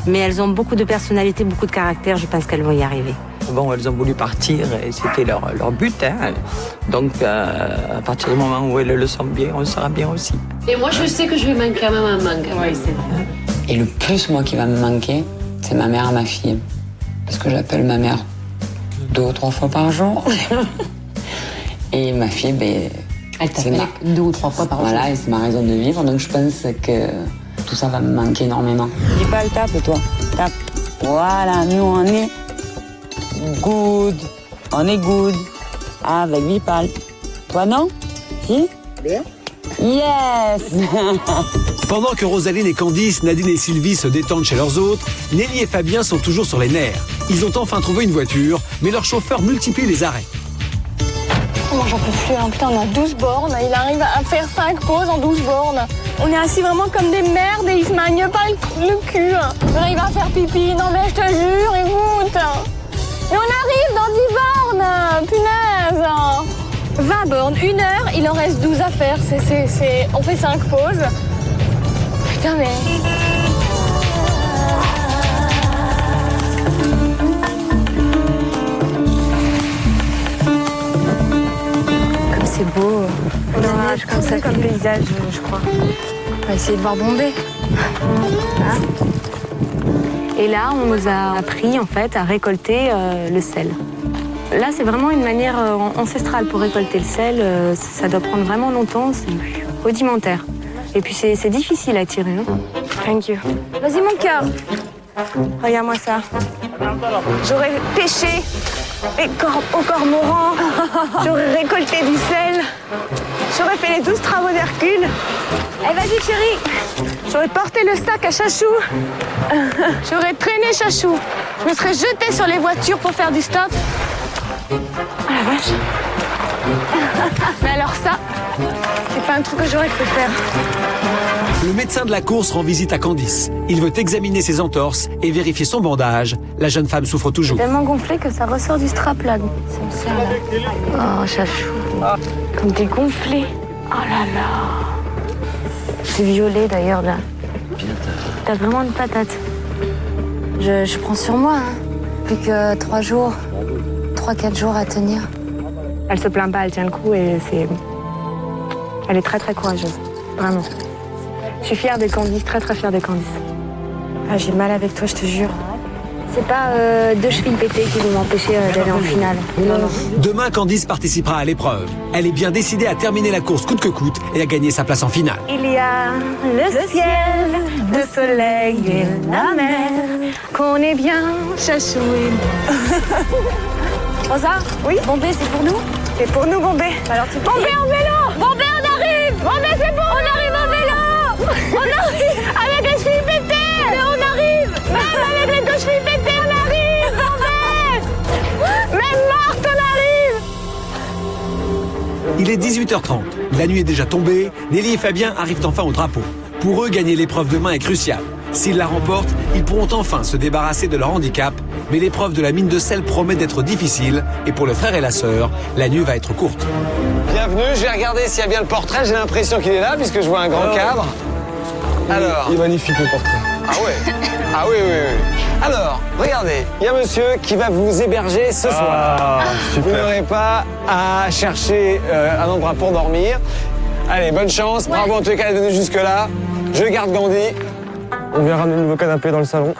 Mais elles ont beaucoup de personnalité, beaucoup de caractère. Je pense qu'elles vont y arriver. Bon, elles ont voulu partir et c'était leur but. Hein. Donc, à partir du moment où elles le sentent bien, on sera bien aussi. Et moi, je sais que je vais manquer à maman. Oui, c'est vrai. Et le plus, moi, qui va me manquer, c'est ma mère et ma fille. Parce que j'appelle ma mère 2 ou 3 fois par jour. Et ma fille, ben... Elle t'appelle 2 ou 3 fois par jour. Voilà, et c'est ma raison de vivre. Donc je pense que tout ça va me manquer énormément. Dis pas le tape, toi. Tape. Voilà, nous on est good. On est good. Avec Vipal. Toi non? Si? Bien. Yes. Pendant que Rosaline et Candice, Nadine et Sylvie se détendent chez leurs hôtes, Nelly et Fabien sont toujours sur les nerfs. Ils ont enfin trouvé une voiture, mais leur chauffeur multiplie les arrêts. Moi j'en peux plus, hein. Putain, on a 12 bornes, il arrive à faire 5 pauses en 12 bornes. On est assis vraiment comme des merdes et il se magne pas le cul. Il va faire pipi, non mais je te jure, écoute. Et on arrive dans 10 bornes, punaise. 20 bornes, 1 heure, il en reste 12 à faire. On fait 5 pauses. Putain mais... C'est beau. Dommage, comme ça, comme paysage, je crois. On va essayer de voir bomber. Et là, on nous a appris en fait à récolter le sel. Là, c'est vraiment une manière ancestrale pour récolter le sel. Ça doit prendre vraiment longtemps, c'est rudimentaire. Et puis c'est difficile à tirer. Hein. Thank you. Vas-y mon cœur. Regarde-moi ça. J'aurais pêché au cormoran. J'aurais récolté du sel. J'aurais fait les 12 travaux d'Hercule. Eh, vas-y, chérie. J'aurais porté le sac à Chachou. J'aurais traîné Chachou. Je me serais jetée sur les voitures pour faire du stop. Ah la vache. Mais alors ça, c'est pas un truc que j'aurais pu faire. Le médecin de la course rend visite à Candice. Il veut examiner ses entorses et vérifier son bandage. La jeune femme souffre toujours. Tellement gonflé que ça ressort du strap là. Ça me serre là. Oh, Chachou. Comme t'es gonflé. Oh là là. C'est violet d'ailleurs là. T'as vraiment une patate. Je prends sur moi. Plus que 3-4 jours à tenir. Elle se plaint pas, elle tient le coup et elle est très très courageuse. Vraiment. Je suis fière de Candice, très très fière de Candice. Ah, j'ai mal avec toi, je te jure. C'est pas 2 chevilles pétées qui vont m'empêcher d'aller en finale. Non, non. Demain, Candice participera à l'épreuve. Elle est bien décidée à terminer la course coûte que coûte et à gagner sa place en finale. Il y a le ciel, le soleil et la mer. Qu'on est bien, Chachou et Rosa? Oui? Bombay, c'est pour nous? C'est pour nous, Bombay. Alors, tu Bombay en vélo! Bombay, on arrive! Bombay, c'est pour On arrive en vélo! On arrive! Avec les chevilles pétées! Mais on arrive! Même avec les 2 chevilles pétées, on arrive! Bombay! Même morte, on arrive! Il est 18h30. La nuit est déjà tombée. Nelly et Fabien arrivent enfin au drapeau. Pour eux, gagner l'épreuve demain est crucial. S'ils la remportent, ils pourront enfin se débarrasser de leur handicap. Mais l'épreuve de la mine de sel promet d'être difficile. Et pour le frère et la sœur, la nuit va être courte. Bienvenue, je vais regarder s'il y a bien le portrait. J'ai l'impression qu'il est là, puisque je vois un grand cadre. Alors. Il est magnifique le portrait. Ah ouais. Ah oui, oui, oui. Alors, regardez, il y a monsieur qui va vous héberger ce soir. Super. Vous n'aurez pas à chercher un endroit pour dormir. Allez, bonne chance. Bravo en tout cas d'être venu jusque-là. Je garde Gandhi. On vient ramener le nouveau canapé dans le salon.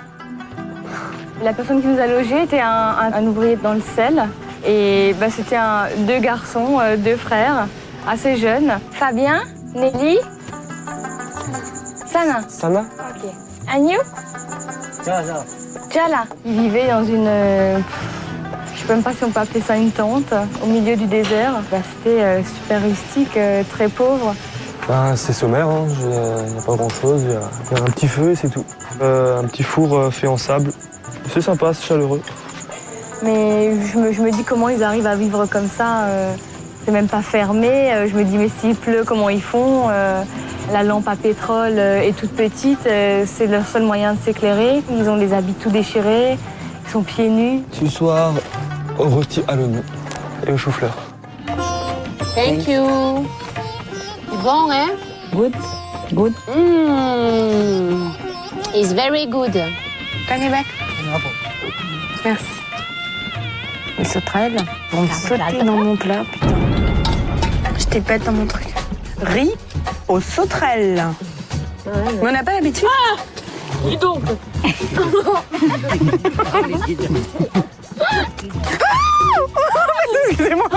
La personne qui nous a logés était un ouvrier dans le sel. Et bah, c'était 2 garçons, 2 frères, assez jeunes. Fabien, Nelly, Sana. Sana? Ok. And you? Jala. Ils vivaient dans une... je sais même pas si on peut appeler ça une tente, au milieu du désert. Bah, c'était super rustique, très pauvre. Bah, c'est sommaire, hein. Il n'y a pas grand-chose. Il y a un petit feu et c'est tout. Un petit four fait en sable. C'est sympa, c'est chaleureux. Mais je me dis comment ils arrivent à vivre comme ça. C'est même pas fermé. Je me dis mais s'il pleut, comment ils font? La lampe à pétrole est toute petite. C'est leur seul moyen de s'éclairer. Ils ont les habits tout déchirés. Ils sont pieds nus. Ce soir, au rôti à l'oignon et au chou-fleur. Thank you. C'est bon, hein? Good. Good. It's very good. Panier back. Merci. Les sauterelles vont sauter dans mon plat, putain. Je t'ai pète dans mon truc. Riz aux sauterelles. Mais on n'a pas l'habitude. Ah! Dis donc. Excusez-moi.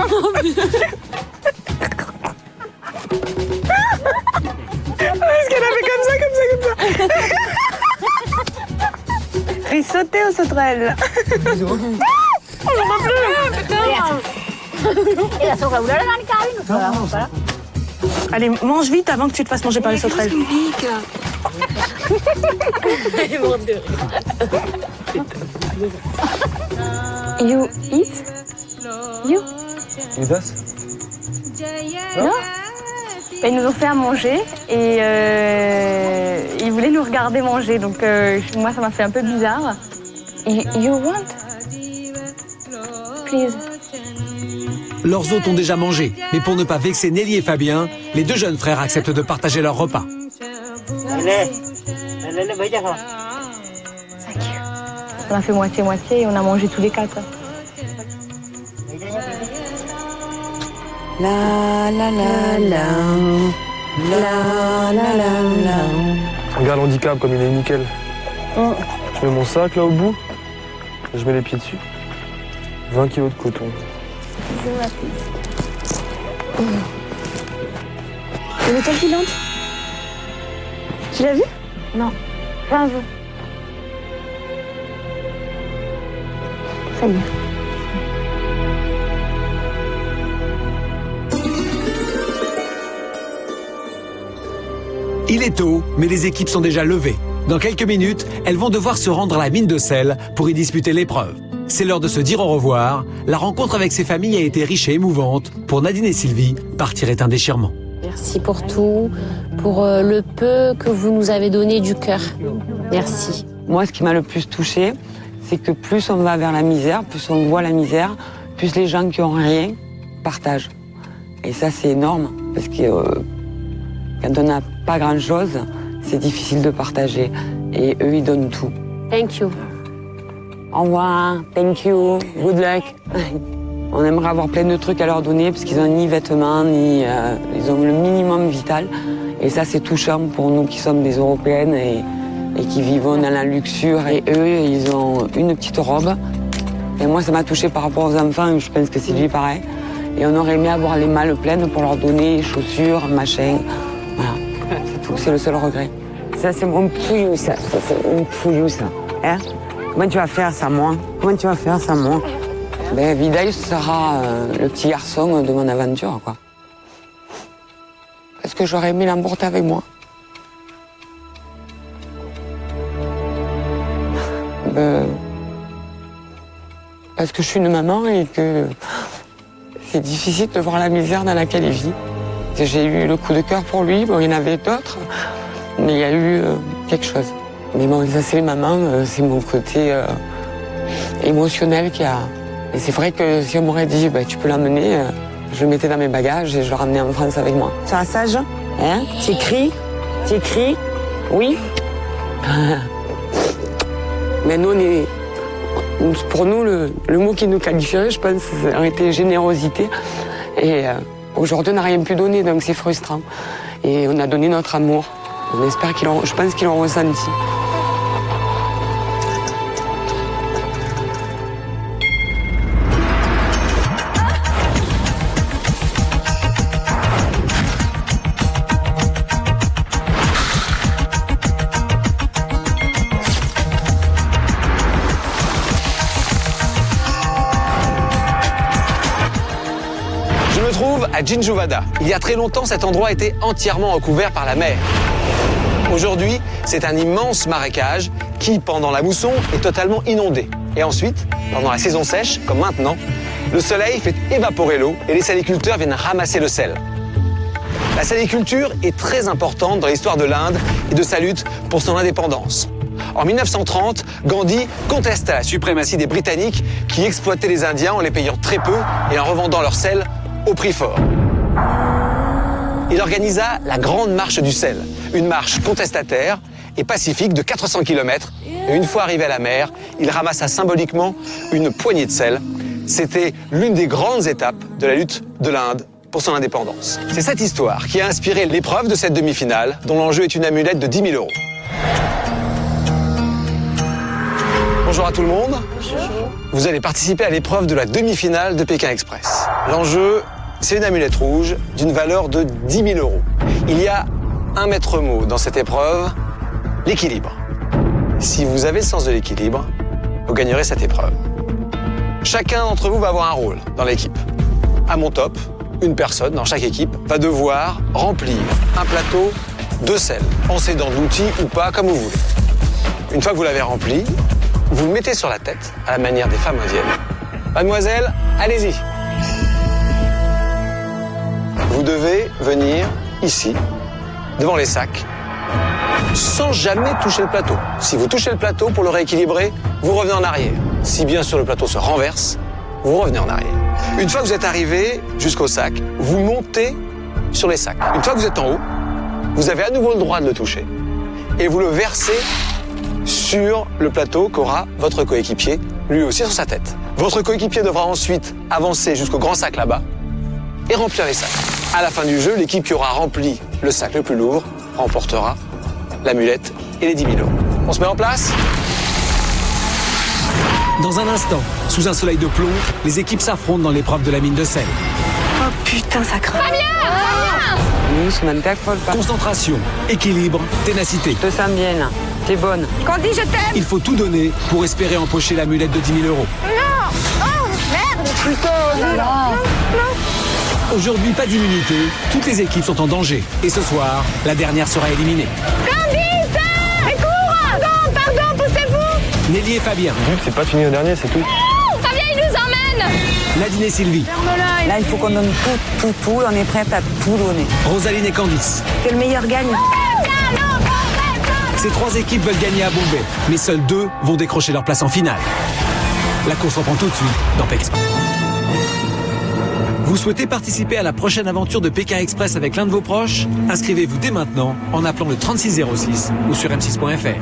Est-ce qu'elle a fait comme ça? Riz sauté aux sauterelles. On n'en peut plus. Allez, mange vite avant que tu te fasses manger par les sauterelles. You eat? You? Midas? Non. Ils nous ont fait à manger et ils voulaient nous regarder manger. Donc moi, ça m'a fait un peu bizarre. You want? Please. Leurs hôtes ont déjà mangé. Mais pour ne pas vexer Nelly et Fabien, les 2 jeunes frères acceptent de partager leur repas. On a fait moitié-moitié et on a mangé tous les 4. La la la la. La la la la. Regarde l'handicap comme il est nickel. Je mets mon sac là au bout. Je mets les pieds dessus. 20 kilos de coton. C'est l'étoile filante. Tu l'as vu? Non. J'en veux. très bien. Il est tôt, mais les équipes sont déjà levées. Dans quelques minutes, elles vont devoir se rendre à la mine de sel pour y disputer l'épreuve. C'est l'heure de se dire au revoir. La rencontre avec ces familles a été riche et émouvante. Pour Nadine et Sylvie, partir est un déchirement. Merci pour tout, pour le peu que vous nous avez donné du cœur. Merci. Moi, ce qui m'a le plus touchée, c'est que plus on va vers la misère, plus on voit la misère, plus les gens qui n'ont rien partagent. Et ça, c'est énorme, parce que quand on n'a pas grand-chose, c'est difficile de partager. Et eux, ils donnent tout. Thank you. Au revoir, thank you, good luck. On aimerait avoir plein de trucs à leur donner parce qu'ils n'ont ni vêtements, ni ils ont le minimum vital. Et ça, c'est touchant pour nous qui sommes des Européennes et qui vivons dans la luxure. Et eux, ils ont une petite robe. Et moi, ça m'a touchée par rapport aux enfants. Je pense que c'est lui pareil. Et on aurait aimé avoir les malles pleines pour leur donner chaussures, machin. Voilà, c'est tout. C'est le seul regret. Ça, c'est mon pouillou, ça. Ça, c'est mon pouillou, ça. Hein? Comment tu vas faire ça, moi? Comment tu vas faire ça, moi? Ben, Vidaï sera le petit garçon de mon aventure, quoi. Parce que j'aurais aimé l'emporter avec moi. Parce que je suis une maman et que c'est difficile de voir la misère dans laquelle il vit. J'ai eu le coup de cœur pour lui, bon, il y en avait d'autres, mais il y a eu quelque chose. Mais bon, ça c'est les mamans, c'est mon côté émotionnel qui a... Et c'est vrai que si on m'aurait dit, bah, tu peux l'emmener, je le mettais dans mes bagages et je le ramenais en France avec moi. Tu as sage? Hein? Tu écris? Tu écris? Oui? Mais nous, pour nous, le mot qui nous qualifierait, je pense, ça aurait été générosité. Et aujourd'hui, on n'a rien pu donner, donc c'est frustrant. Et on a donné notre amour. On espère je pense qu'ils l'ont ressenti. Je me trouve à Jinjuvada. Il y a très longtemps, cet endroit était entièrement recouvert par la mer. Aujourd'hui, c'est un immense marécage qui, pendant la mousson, est totalement inondé. Et ensuite, pendant la saison sèche, comme maintenant, le soleil fait évaporer l'eau et les saliculteurs viennent ramasser le sel. La saliculture est très importante dans l'histoire de l'Inde et de sa lutte pour son indépendance. En 1930, Gandhi contesta la suprématie des Britanniques qui exploitaient les Indiens en les payant très peu et en revendant leur sel au prix fort. Il organisa la Grande Marche du sel, une marche contestataire et pacifique de 400 km. Et une fois arrivé à la mer, il ramassa symboliquement une poignée de sel. C'était l'une des grandes étapes de la lutte de l'Inde pour son indépendance. C'est cette histoire qui a inspiré l'épreuve de cette demi-finale, dont l'enjeu est une amulette de 10 000 €. Bonjour à tout le monde. Bonjour. Vous allez participer à l'épreuve de la demi-finale de Pékin Express. L'enjeu, c'est une amulette rouge d'une valeur de 10 000 €. Il y a un maître mot dans cette épreuve, l'équilibre. Si vous avez le sens de l'équilibre, vous gagnerez cette épreuve. Chacun d'entre vous va avoir un rôle dans l'équipe. À mon top, une personne dans chaque équipe va devoir remplir un plateau de sel, en s'aidant de l'outil ou pas, comme vous voulez. Une fois que vous l'avez rempli, vous le mettez sur la tête, à la manière des femmes indiennes. Mademoiselle, allez-y. Vous devez venir ici, devant les sacs, sans jamais toucher le plateau. Si vous touchez le plateau pour le rééquilibrer, vous revenez en arrière. Si bien sûr le plateau se renverse, vous revenez en arrière. Une fois que vous êtes arrivé jusqu'au sac, vous montez sur les sacs. Une fois que vous êtes en haut, vous avez à nouveau le droit de le toucher et vous le versez sur le plateau qu'aura votre coéquipier, lui aussi sur sa tête. Votre coéquipier devra ensuite avancer jusqu'au grand sac là-bas et remplir les sacs. À la fin du jeu, l'équipe qui aura rempli le sac le plus lourd remportera l'amulette et les 10 000 €. On se met en place ? Dans un instant, sous un soleil de plomb, les équipes s'affrontent dans l'épreuve de la mine de sel. Oh putain, ça craint. Concentration, équilibre, ténacité. Je te sens bien, là. T'es bonne. Candy, je t'aime. Il faut tout donner pour espérer empocher l'amulette de 10 000 €. Non. Aujourd'hui, pas d'immunité, toutes les équipes sont en danger. Et ce soir, la dernière sera éliminée. Candice! Et cours! Pardon, poussez-vous! Nelly et Fabien. Le but, c'est pas de finir dernier, c'est tout. Fabien, il nous emmène! Nadine et Sylvie. Là, il faut qu'on donne tout. On est prête à tout donner. Rosaline et Candice. Que le meilleur gagne. Ces trois équipes veulent gagner à Bombay, mais seules deux vont décrocher leur place en finale. La course reprend tout de suite dans Pékin Express. Vous souhaitez participer à la prochaine aventure de Pékin Express avec l'un de vos proches? Inscrivez-vous dès maintenant en appelant le 3606 ou sur m6.fr.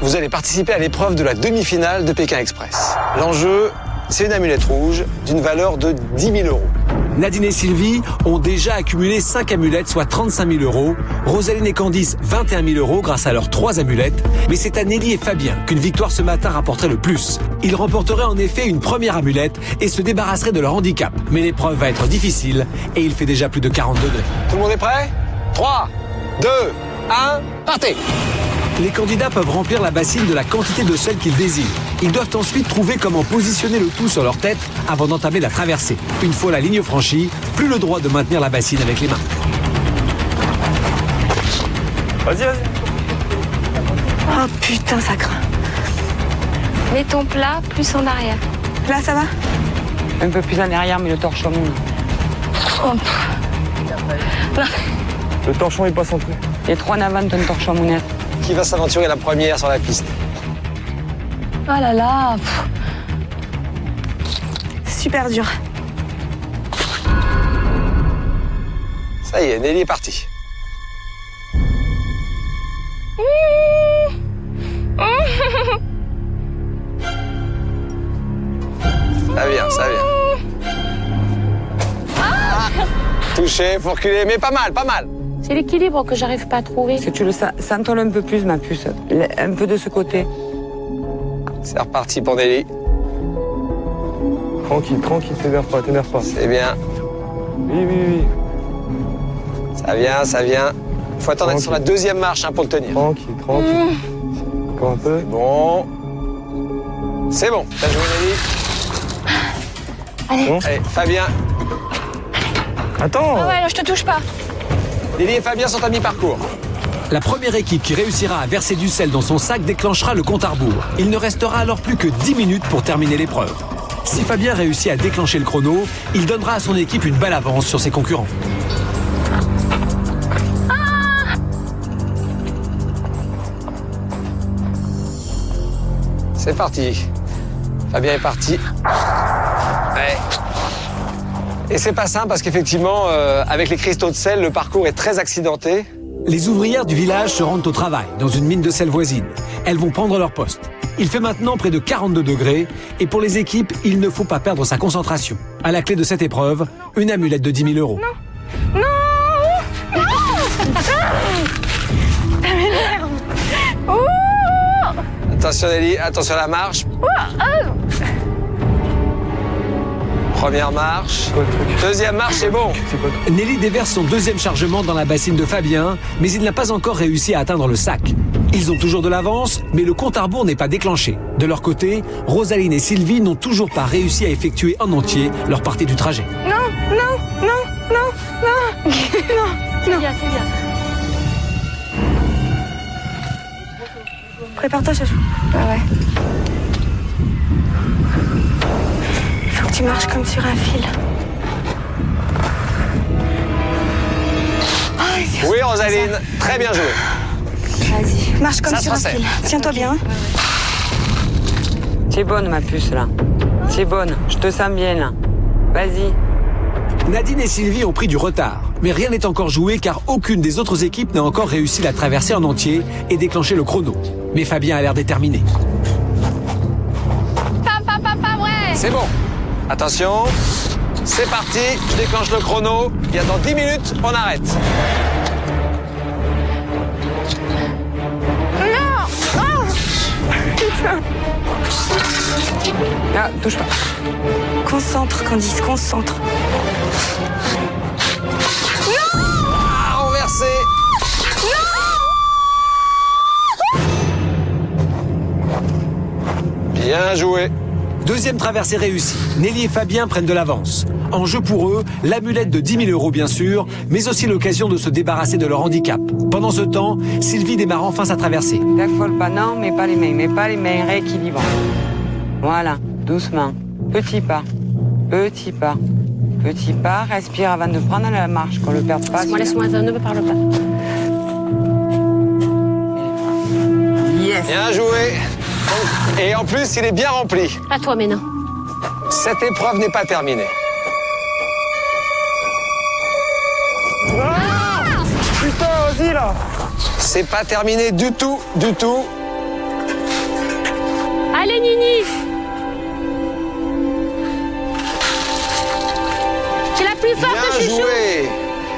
Vous allez participer à l'épreuve de la demi-finale de Pékin Express. L'enjeu, c'est une amulette rouge d'une valeur de 10 000 euros. Nadine et Sylvie ont déjà accumulé 5 amulettes, soit 35 000 euros. Rosaline et Candice, 21 000 euros grâce à leurs 3 amulettes. Mais c'est à Nelly et Fabien qu'une victoire ce matin rapporterait le plus. Ils remporteraient en effet une première amulette et se débarrasseraient de leur handicap. Mais l'épreuve va être difficile et il fait déjà plus de 40 degrés. Tout le monde est prêt? 3, 2, 1, partez! Les candidats peuvent remplir la bassine de la quantité de sel qu'ils désirent. Ils doivent ensuite trouver comment positionner le tout sur leur tête avant d'entamer la traversée. Une fois la ligne franchie, plus le droit de maintenir la bassine avec les mains. Vas-y. Oh putain, ça craint. Mets ton plat plus en arrière. Là, ça va? Un peu plus en arrière, mais le torchon. Le torchon est pas centré. Les 3 en avant, t'as un torchon mounette. Qui va s'aventurer la première sur la piste? Oh là là. Super dur. Ça y est, Nelly est partie. Ça vient. Touché, faut reculer, mais pas mal. C'est l'équilibre que j'arrive pas à trouver. Est-ce que tu le sens-toi un peu plus, ma puce? Un peu de ce côté. C'est reparti pour Nelly. Tranquille, t'énerve pas. C'est bien. Oui. Ça vient. Faut attendre d'être sur la deuxième marche pour le tenir. Tranquille. Encore un peu. Bon. C'est bon, t'as joué Nelly. Allez. Bon. Allez, Fabien. Attends. Ah ouais, je te touche pas. Nelly et Fabien sont à mi-parcours. La première équipe qui réussira à verser du sel dans son sac déclenchera le compte à rebours. Il ne restera alors plus que 10 minutes pour terminer l'épreuve. Si Fabien réussit à déclencher le chrono, il donnera à son équipe une belle avance sur ses concurrents. C'est parti. Fabien est parti. Ouais. Et c'est pas simple parce qu'effectivement, avec les cristaux de sel, le parcours est très accidenté. Les ouvrières du village se rendent au travail, dans une mine de sel voisine. Elles vont prendre leur poste. Il fait maintenant près de 42 degrés, et pour les équipes, il ne faut pas perdre sa concentration. À la clé de cette épreuve, une amulette de 10 000 euros. Non. Ça m'énerve. Attention Nelly, attention à la marche. Première marche. Deuxième marche, c'est bon. Nelly déverse son deuxième chargement dans la bassine de Fabien, mais il n'a pas encore réussi à atteindre le sac. Ils ont toujours de l'avance, mais le compte à rebours n'est pas déclenché. De leur côté, Rosaline et Sylvie n'ont toujours pas réussi à effectuer en entier leur partie du trajet. Non. C'est bien. Prépare-toi, Chachou. Ouais. Faut que tu marches comme sur un fil. Oui, Rosaline, très bien joué. Vas-y, marche comme Ça sur un se fil. Tiens-toi bien. C'est bonne, ma puce, là. C'est bonne. Je te sens bien, là. Vas-y. Nadine et Sylvie ont pris du retard. Mais rien n'est encore joué car aucune des autres équipes n'a encore réussi la traversée en entier et déclenché le chrono. Mais Fabien a l'air déterminé. Pas vrai. C'est bon. Attention. C'est parti. Je déclenche le chrono. Il y a dans 10 minutes, on arrête. Ah, touche pas. Concentre, Candice, concentre. Ah, renversé. Bien joué. Deuxième traversée réussie. Nelly et Fabien prennent de l'avance. En jeu pour eux, l'amulette de 10 000 € bien sûr, mais aussi l'occasion de se débarrasser de leur handicap. Pendant ce temps, Sylvie démarre enfin sa traversée. T'affole pas, non, mets pas les mains, rééquilibre. Voilà, doucement. Petit pas, petit pas, petit pas. Respire avant de prendre la marche, qu'on le perde pas. Laisse-moi, ne me parle pas. Yes. Bien joué. Et en plus, il est bien rempli. À toi maintenant. Cette épreuve n'est pas terminée. Putain, vas-y là. C'est pas terminé du tout, du tout. Allez, Nini. C'est la plus forte, Bien chouchou. joué.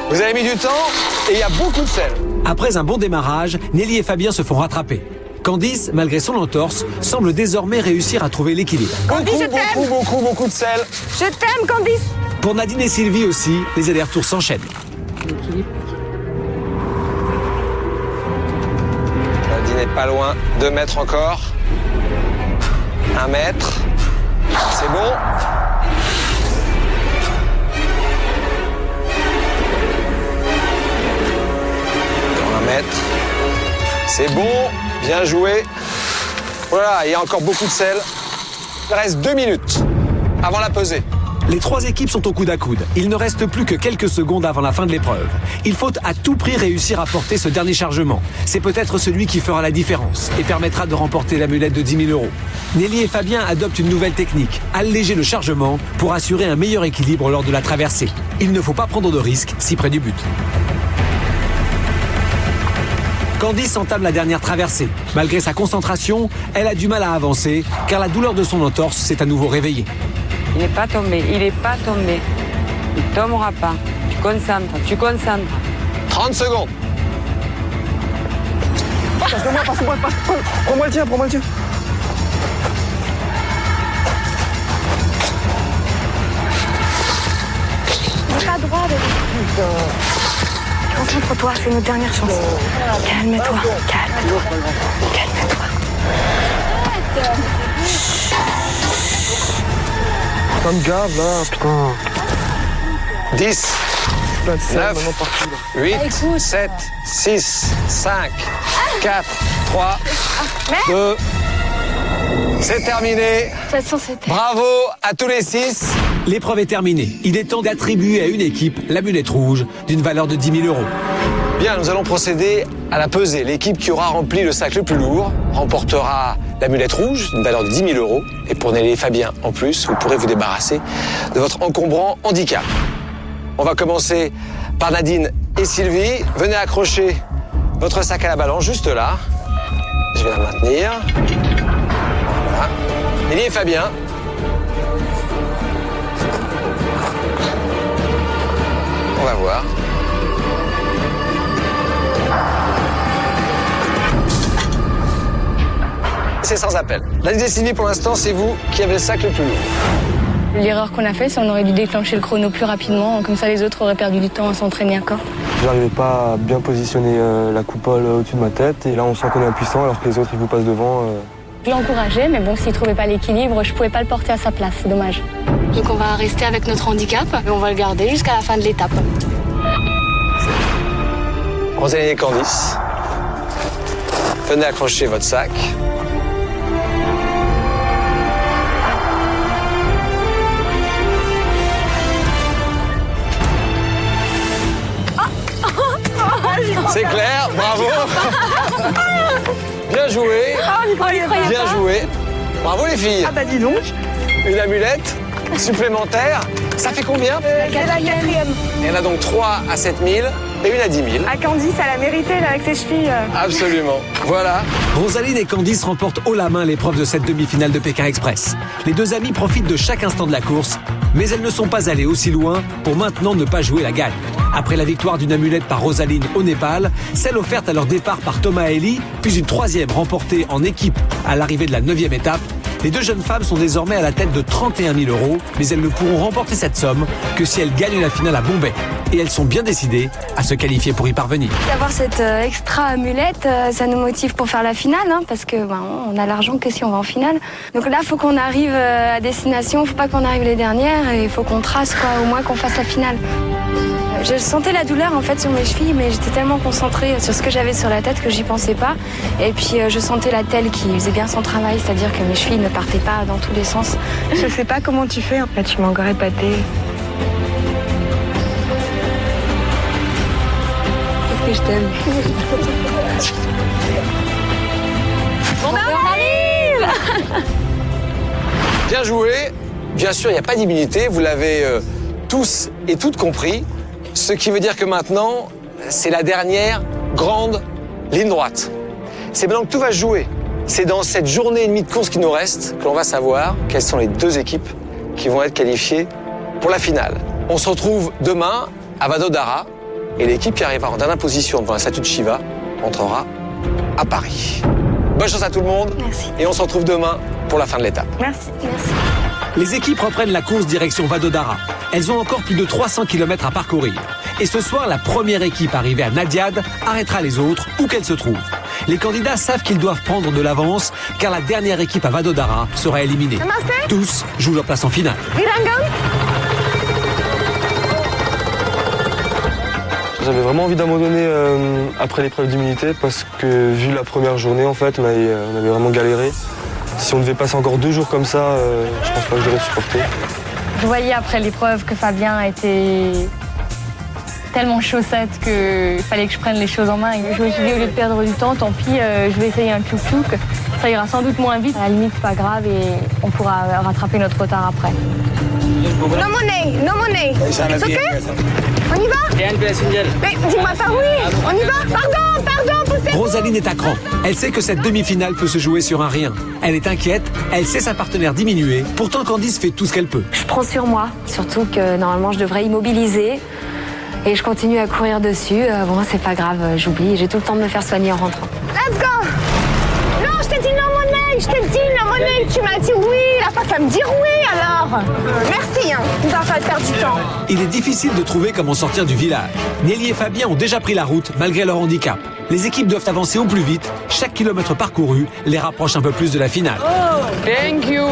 Vous avez mis du temps et il y a beaucoup de sel. Après un bon démarrage, Nelly et Fabien se font rattraper. Candice, malgré son entorse, semble désormais réussir à trouver l'équilibre. Beaucoup de sel. Je t'aime, Candice. Pour Nadine et Sylvie aussi, les allers-retours s'enchaînent. Nadine n'est pas loin. 2 mètres encore. 1 mètre. C'est bon. Encore 1 mètre. C'est bon. Bien joué. Voilà, il y a encore beaucoup de sel. Il reste 2 minutes avant la pesée. Les 3 équipes sont au coude à coude. Il ne reste plus que quelques secondes avant la fin de l'épreuve. Il faut à tout prix réussir à porter ce dernier chargement. C'est peut-être celui qui fera la différence et permettra de remporter l'amulette de 10 000 €. Nelly et Fabien adoptent une nouvelle technique, alléger le chargement pour assurer un meilleur équilibre lors de la traversée. Il ne faut pas prendre de risques si près du but. Candice entame la dernière traversée. Malgré sa concentration, elle a du mal à avancer car la douleur de son entorse s'est à nouveau réveillée. Il n'est pas tombé, il n'est pas tombé. Il ne tombera pas. Tu concentres. 30 secondes. Passe-moi. Prends-moi le tien. J'ai pas droit de... Concentre-toi, c'est notre dernière chance. Calme-toi, calme-toi. Ça me gave là, putain. 10, 9, 8, 7, 6, 5, 4, 3, 2. C'est terminé. Bravo à tous les 6. L'épreuve est terminée. Il est temps d'attribuer à une équipe l'amulette rouge d'une valeur de 10 000 €. Bien, nous allons procéder à la pesée. L'équipe qui aura rempli le sac le plus lourd remportera l'amulette rouge d'une valeur de 10 000 €. Et pour Nelly et Fabien, en plus, vous pourrez vous débarrasser de votre encombrant handicap. On va commencer par Nadine et Sylvie. Venez accrocher votre sac à la balance juste là. Je vais la maintenir. Voilà. Nelly et Fabien. On va voir. C'est sans appel. Nadine et Sylvie, pour l'instant, c'est vous qui avez le sac le plus lourd. L'erreur qu'on a faite, c'est qu'on aurait dû déclencher le chrono plus rapidement. Comme ça, les autres auraient perdu du temps à s'entraîner encore. J'arrivais pas à bien positionner la coupole au-dessus de ma tête. Et là, on sent qu'on est impuissant alors que les autres, ils vous passent devant. Je l'ai encouragé, mais bon, s'il trouvait pas l'équilibre, je pouvais pas le porter à sa place. C'est dommage. Donc on va rester avec notre handicap et on va le garder jusqu'à la fin de l'étape. Rosaline et Candice, venez accrocher votre sac. C'est clair, bravo. Bien joué. Bien joué. Bravo les filles. Ah bah dis donc. Une amulette supplémentaire. Ça fait combien? C'est la 4e. Il y en a donc 3 à 7 000 et une à 10 000. Ah, Candice, elle a mérité là, avec ses chevilles. Absolument. Voilà. Rosaline et Candice remportent haut la main l'épreuve de cette demi-finale de Pékin Express. Les deux amies profitent de chaque instant de la course, mais elles ne sont pas allées aussi loin pour maintenant ne pas jouer la gagne. Après la victoire d'une amulette par Rosaline au Népal, celle offerte à leur départ par Thomas et Ellie, puis une 3e remportée en équipe à l'arrivée de la 9e étape, Les deux jeunes femmes sont désormais à la tête de 31 000 €, mais elles ne pourront remporter cette somme que si elles gagnent la finale à Bombay. Et elles sont bien décidées à se qualifier pour y parvenir. D'avoir cette extra amulette, ça nous motive pour faire la finale, hein, parce que on a l'argent que si on va en finale. Donc là, il faut qu'on arrive à destination, il ne faut pas qu'on arrive les dernières, et il faut qu'on trace, quoi, au moins qu'on fasse la finale. Je sentais la douleur en fait sur mes chevilles, mais j'étais tellement concentrée sur ce que j'avais sur la tête que j'y pensais pas. Et puis je sentais la telle qui faisait bien son travail, c'est-à-dire que mes chevilles ne partaient pas dans tous les sens. Je sais pas comment tu fais, en fait, tu m'as encore épatée. Qu'est-ce que je t'aime. Bon ben on arrive. Bien joué. Bien sûr, il n'y a pas d'immunité. Vous l'avez tous et toutes compris. Ce qui veut dire que maintenant, c'est la dernière grande ligne droite. C'est maintenant que tout va se jouer. C'est dans cette journée et demie de course qui nous reste que l'on va savoir quelles sont les deux équipes qui vont être qualifiées pour la finale. On se retrouve demain à Vadodara et l'équipe qui arrivera en dernière position devant la statue de Shiva entrera à Paris. Bonne chance à tout le monde. Merci. Et on se retrouve demain pour la fin de l'étape. Merci. Merci. Les équipes reprennent la course direction Vadodara. Elles ont encore plus de 300 km à parcourir. Et ce soir, la première équipe arrivée à Nadiad arrêtera les autres où qu'elles se trouvent. Les candidats savent qu'ils doivent prendre de l'avance car la dernière équipe à Vadodara sera éliminée. Tous jouent leur place en finale. J'avais vraiment envie d'abandonner après l'épreuve d'immunité parce que vu la première journée, en fait, on avait vraiment galéré. Si on devait passer encore 2 jours comme ça, je pense pas que je devrais supporter. Je voyais après l'épreuve que Fabien était tellement chaussette qu'il fallait que je prenne les choses en main. Et je me suis dit, au lieu de perdre du temps, tant pis, je vais essayer un tchouk-tchouk. Ça ira sans doute moins vite. À la limite, c'est pas grave et on pourra rattraper notre retard après. No money, no money. It's okay? On y va? Mais dis-moi pas oui. On y va? Pardon, poussez. Rosaline est à cran. Elle sait que cette demi-finale peut se jouer sur un rien. Elle est inquiète, elle sait sa partenaire diminuer. Pourtant, Candice fait tout ce qu'elle peut. Je prends sur moi, surtout que normalement je devrais immobiliser. Et je continue à courir dessus. Bon, c'est pas grave, j'oublie. J'ai tout le temps de me faire soigner en rentrant. Let's go. Non, je t'ai dit no money. Je t'ai dit no money. Tu m'as dit oui. La pas à me dire oui alors. Merci, hein. Tu vas pas perdre du temps. Il est difficile de trouver comment sortir du village. Nelly et Fabien ont déjà pris la route malgré leur handicap. Les équipes doivent avancer au plus vite. Chaque kilomètre parcouru les rapproche un peu plus de la finale. Thank you.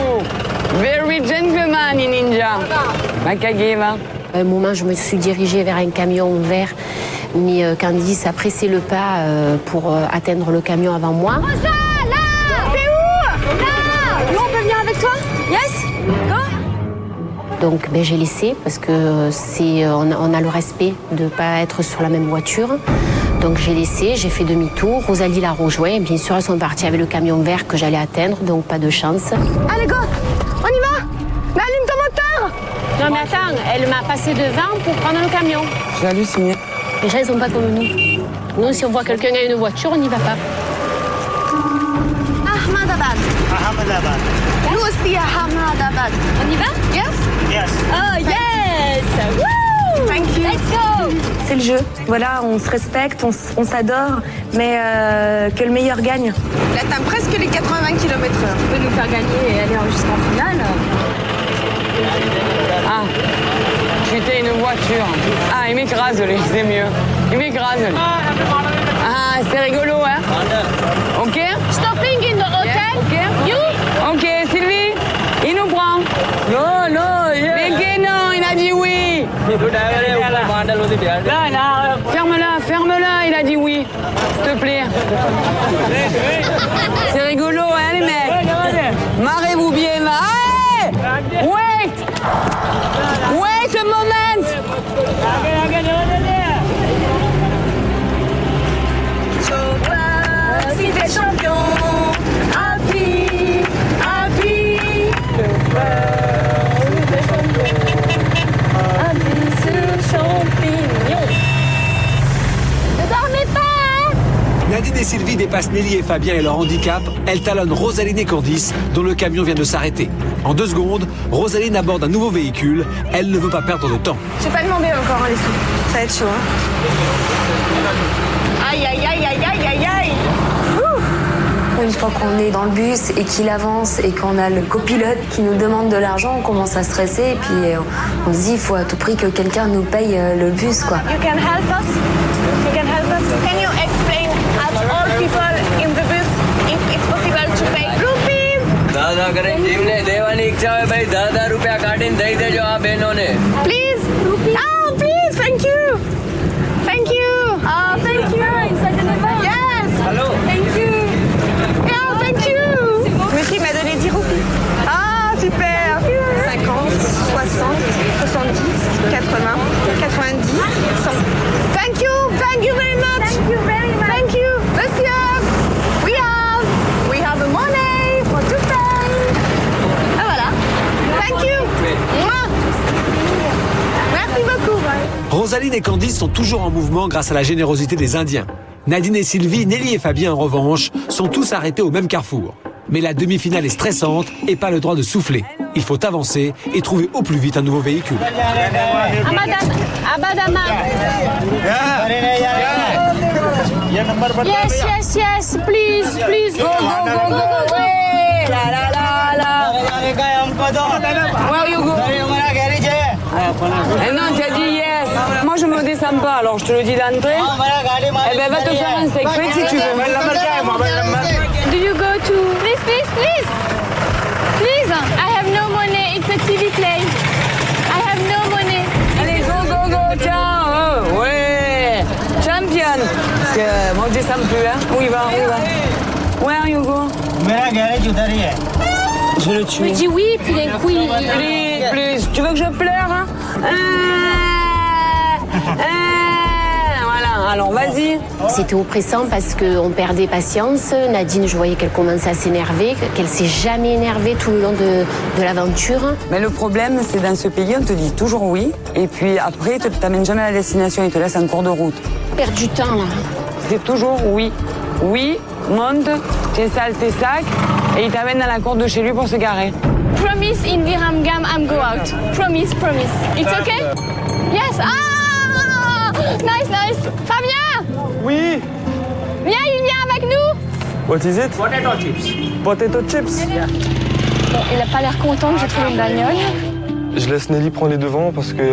Very gentleman in India. Makageva. À un moment, je me suis dirigée vers un camion vert, mais Candice a pressé le pas pour atteindre le camion avant moi. Rosa, là. T'es où? Là. Nous, on peut venir avec toi? Yes? Go? Donc j'ai laissé parce que on a le respect de ne pas être sur la même voiture. Donc j'ai laissé, j'ai fait demi-tour. Rosalie l'a rejoint. Bien sûr, elles sont parties avec le camion vert que j'allais atteindre, donc pas de chance. Allez, go. On y va. Mais allume ton moteur. Non mais attends, elle m'a passé devant pour prendre le camion. J'ai halluciné. Les gens, ils sont pas comme nous. Nous, si on voit quelqu'un à une voiture, on n'y va pas. Ahmedabad. Nous aussi à Ahmedabad. On y va? Yes? Yes. Oh, yes! Woo! Thank you. Let's go! C'est le jeu. Voilà, on se respecte, on s'adore, mais que le meilleur gagne. Là, t'as presque les 80 km/h. Tu peux nous faire gagner et aller jusqu'en finale? Ah, putain, une voiture. Ah, il m'écrase, lui, c'est mieux. Il m'écrase, lui. Ah, c'est rigolo, hein? Ok? Stopping in the hotel. Ok. You? Ok, Sylvie, il nous prend. Non, mais non, il a dit oui. Ferme-la, il a dit oui. S'il te plaît. C'est rigolo, hein, les mecs? Marrez-vous bien, là. Hey! Wait a moment. Si des champions, happy. Ne dormez pas, hein? Nadine et Sylvie dépassent Nelly et Fabien et leur handicap. Elles talonnent Rosaline et Candice, dont le camion vient de s'arrêter. En 2 secondes, Rosaline aborde un nouveau véhicule. Elle ne veut pas perdre de temps. J'ai pas demandé encore les sous. Ça va être chaud, hein. Aïe. Ouh. une fois qu'on est dans le bus et qu'il avance et qu'on a le copilote qui nous demande de l'argent, on commence à stresser et puis on se dit il faut à tout prix que quelqu'un nous paye le bus, quoi. You can help us? You can help us? Can you explain at all people in the bus if it's possible to pay rupees? દાદા કરે જેમને દેવાની ઈચ્છા હોય ભાઈ 10,000 રૂપિયા કાઢીને દઈ દેજો આ બહેનોને. Please? Oh, please, thank you. Thank you. Oh, thank you. Yes. Hello. Thank you. Yeah, thank you. Monsieur m'a donné 10 roupies. Ah, super. 50, 60, 70, 80, 90, 100. Thank you very much. Thank you very much. Thank you. Monsieur, we have the money for to pay. Ah, voilà. Thank you. Mouah. Merci beaucoup. Rosaline et Candice sont toujours en mouvement grâce à la générosité des Indiens. Nadine et Sylvie, Nelly et Fabien, en revanche, sont tous arrêtés au même carrefour. Mais la demi-finale est stressante et pas le droit de souffler. Il faut avancer et trouver au plus vite un nouveau véhicule. Yes, please, go. Where you go? Non, tu as dit yes. Moi, je me descends pas, alors je te le dis d'entrée. Eh ben, va te faire un steak frites si tu veux. Do you go to... Please. Please, I have no money. It's a TV play. I have no money. Allez, go, tiens. Ouais. Champion. Parce que moi, je descends plus, hein. Où il va? Where you go? Je vais le tuer. Je dis oui, puis d'un coup, Please. Tu veux que je pleure, hein? Voilà, alors vas-y. C'était oppressant parce qu'on perdait patience. Nadine, je voyais qu'elle commençait à s'énerver, qu'elle s'est jamais énervée tout le long de l'aventure. Mais le problème, c'est dans ce pays, on te dit toujours oui. Et puis après, tu t'amènes jamais à la destination, ils te laissent en cours de route. Perdre du temps, là. C'est toujours oui. Oui, monte, tu installes tes sacs et il t'amène dans la cour de chez lui pour se garer. Promise in Viramgam, I'm go out. Promise. It's okay? Yes. Ah! Nice. Fabien! Oui. Viens, il vient avec nous. What is it? Potato chips. Bon, il a pas l'air content que j'ai trouvé une bagnole. Je laisse Nelly prendre les devants parce que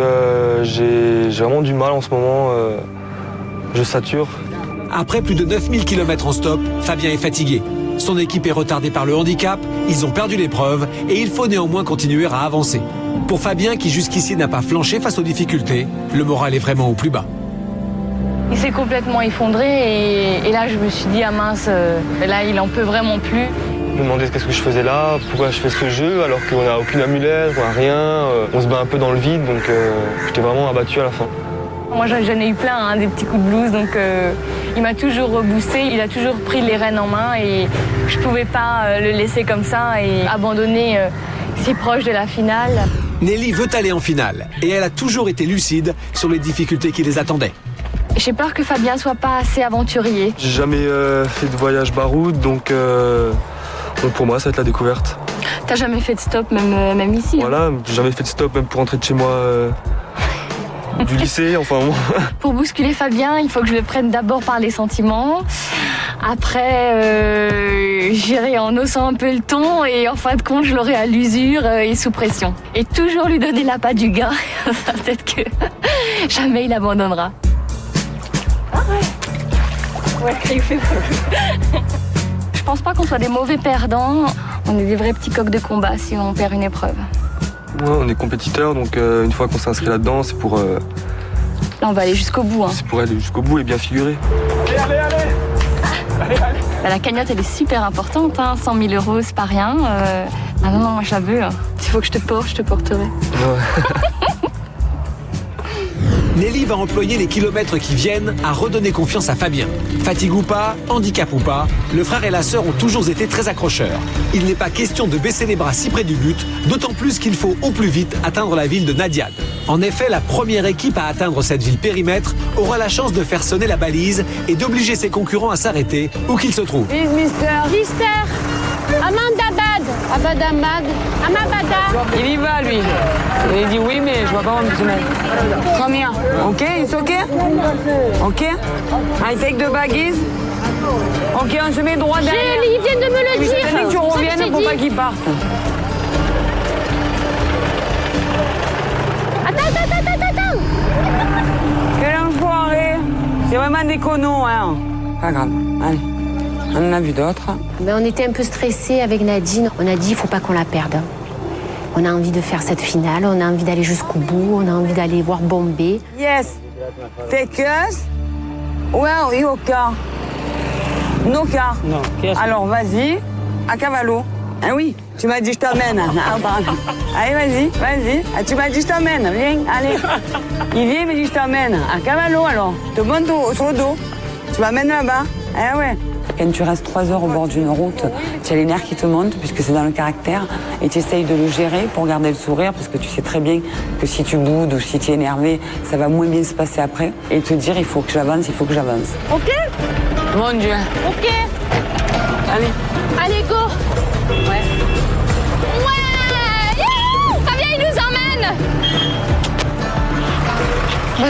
j'ai vraiment du mal en ce moment. Je sature. Après plus de 9000 km en stop, Fabien est fatigué. Son équipe est retardée par le handicap, ils ont perdu l'épreuve et il faut néanmoins continuer à avancer. Pour Fabien, qui jusqu'ici n'a pas flanché face aux difficultés, le moral est vraiment au plus bas. Il s'est complètement effondré et là je me suis dit, ah mince, là il en peut vraiment plus. Je me demandais qu'est-ce que je faisais là, pourquoi je fais ce jeu alors qu'on n'a aucune amulette, on n'a rien, on se bat un peu dans le vide, donc j'étais vraiment abattu à la fin. Moi j'en ai eu plein, des petits coups de blues, donc il m'a toujours boosté, il a toujours pris les rênes en main et je pouvais pas le laisser comme ça et abandonner si proche de la finale. Nelly veut aller en finale et elle a toujours été lucide sur les difficultés qui les attendaient. J'ai peur que Fabien soit pas assez aventurier. J'ai jamais fait de voyage baroud, donc pour moi ça va être la découverte. T'as jamais fait de stop, même ici? Voilà, j'ai jamais fait de stop même pour rentrer de chez moi du lycée, enfin bon. Pour bousculer Fabien, il faut que je le prenne d'abord par les sentiments. Après, j'irai en haussant un peu le ton et en fin de compte, je l'aurai à l'usure et sous pression. Et toujours lui donner la patte du gars, peut-être que jamais il abandonnera. Ah ouais, il fait Je pense pas qu'on soit des mauvais perdants. On est des vrais petits coqs de combat si on perd une épreuve. Ouais, on est compétiteurs, donc une fois qu'on s'inscrit là-dedans, c'est pour... Là, on va aller jusqu'au bout. C'est pour aller jusqu'au bout et bien figurer. Allez. Bah, la cagnotte, elle est super importante, 100 000 €, c'est pas rien. Ah non, moi je la veux. S'il faut que je te porte, je te porterai. Ouais. Nelly va employer les kilomètres qui viennent à redonner confiance à Fabien. Fatigue ou pas, handicap ou pas, le frère et la sœur ont toujours été très accrocheurs. Il n'est pas question de baisser les bras si près du but, d'autant plus qu'il faut au plus vite atteindre la ville de Nadiad. En effet, la première équipe à atteindre cette ville périmètre aura la chance de faire sonner la balise et d'obliger ses concurrents à s'arrêter où qu'ils se trouvent. Mister Amandabad. Abadamad. Amabada. Il y va, lui. Il dit oui, mais je vois pas où me mettre. Come here. OK, it's OK? OK? I take the baggies. Ok, on se met droit derrière. Ils viennent de me le dire. Il que tu reviennes pour pas qu'ils partent. Attends. Quel enfoiré. C'est vraiment des connos, hein. Pas grave, allez. On en a vu d'autres. Mais on était un peu stressés avec Nadine. On a dit, il faut pas qu'on la perde. On a envie de faire cette finale, on a envie d'aller jusqu'au bout, on a envie d'aller voir Bombay. Yes. Take us. Where are you car? No car. Non. Alors vas-y, à Cavallo. Ah oui, tu m'as dit je t'amène. Ah, pardon. Allez, vas-y. Ah, tu m'as dit je t'amène, viens, allez. Il vient, il me dit je t'amène. À Cavallo alors. Je te monte sur le dos. Tu m'amènes là-bas. Ah ouais. Quand tu restes 3 heures au bord d'une route, tu as les nerfs qui te montent puisque c'est dans le caractère et tu essayes de le gérer pour garder le sourire parce que tu sais très bien que si tu boudes ou si tu es énervé, ça va moins bien se passer après et te dire il faut que j'avance. Ok. Mon Dieu. Ok. Allez, go. Ouais. Fabien, il nous emmène.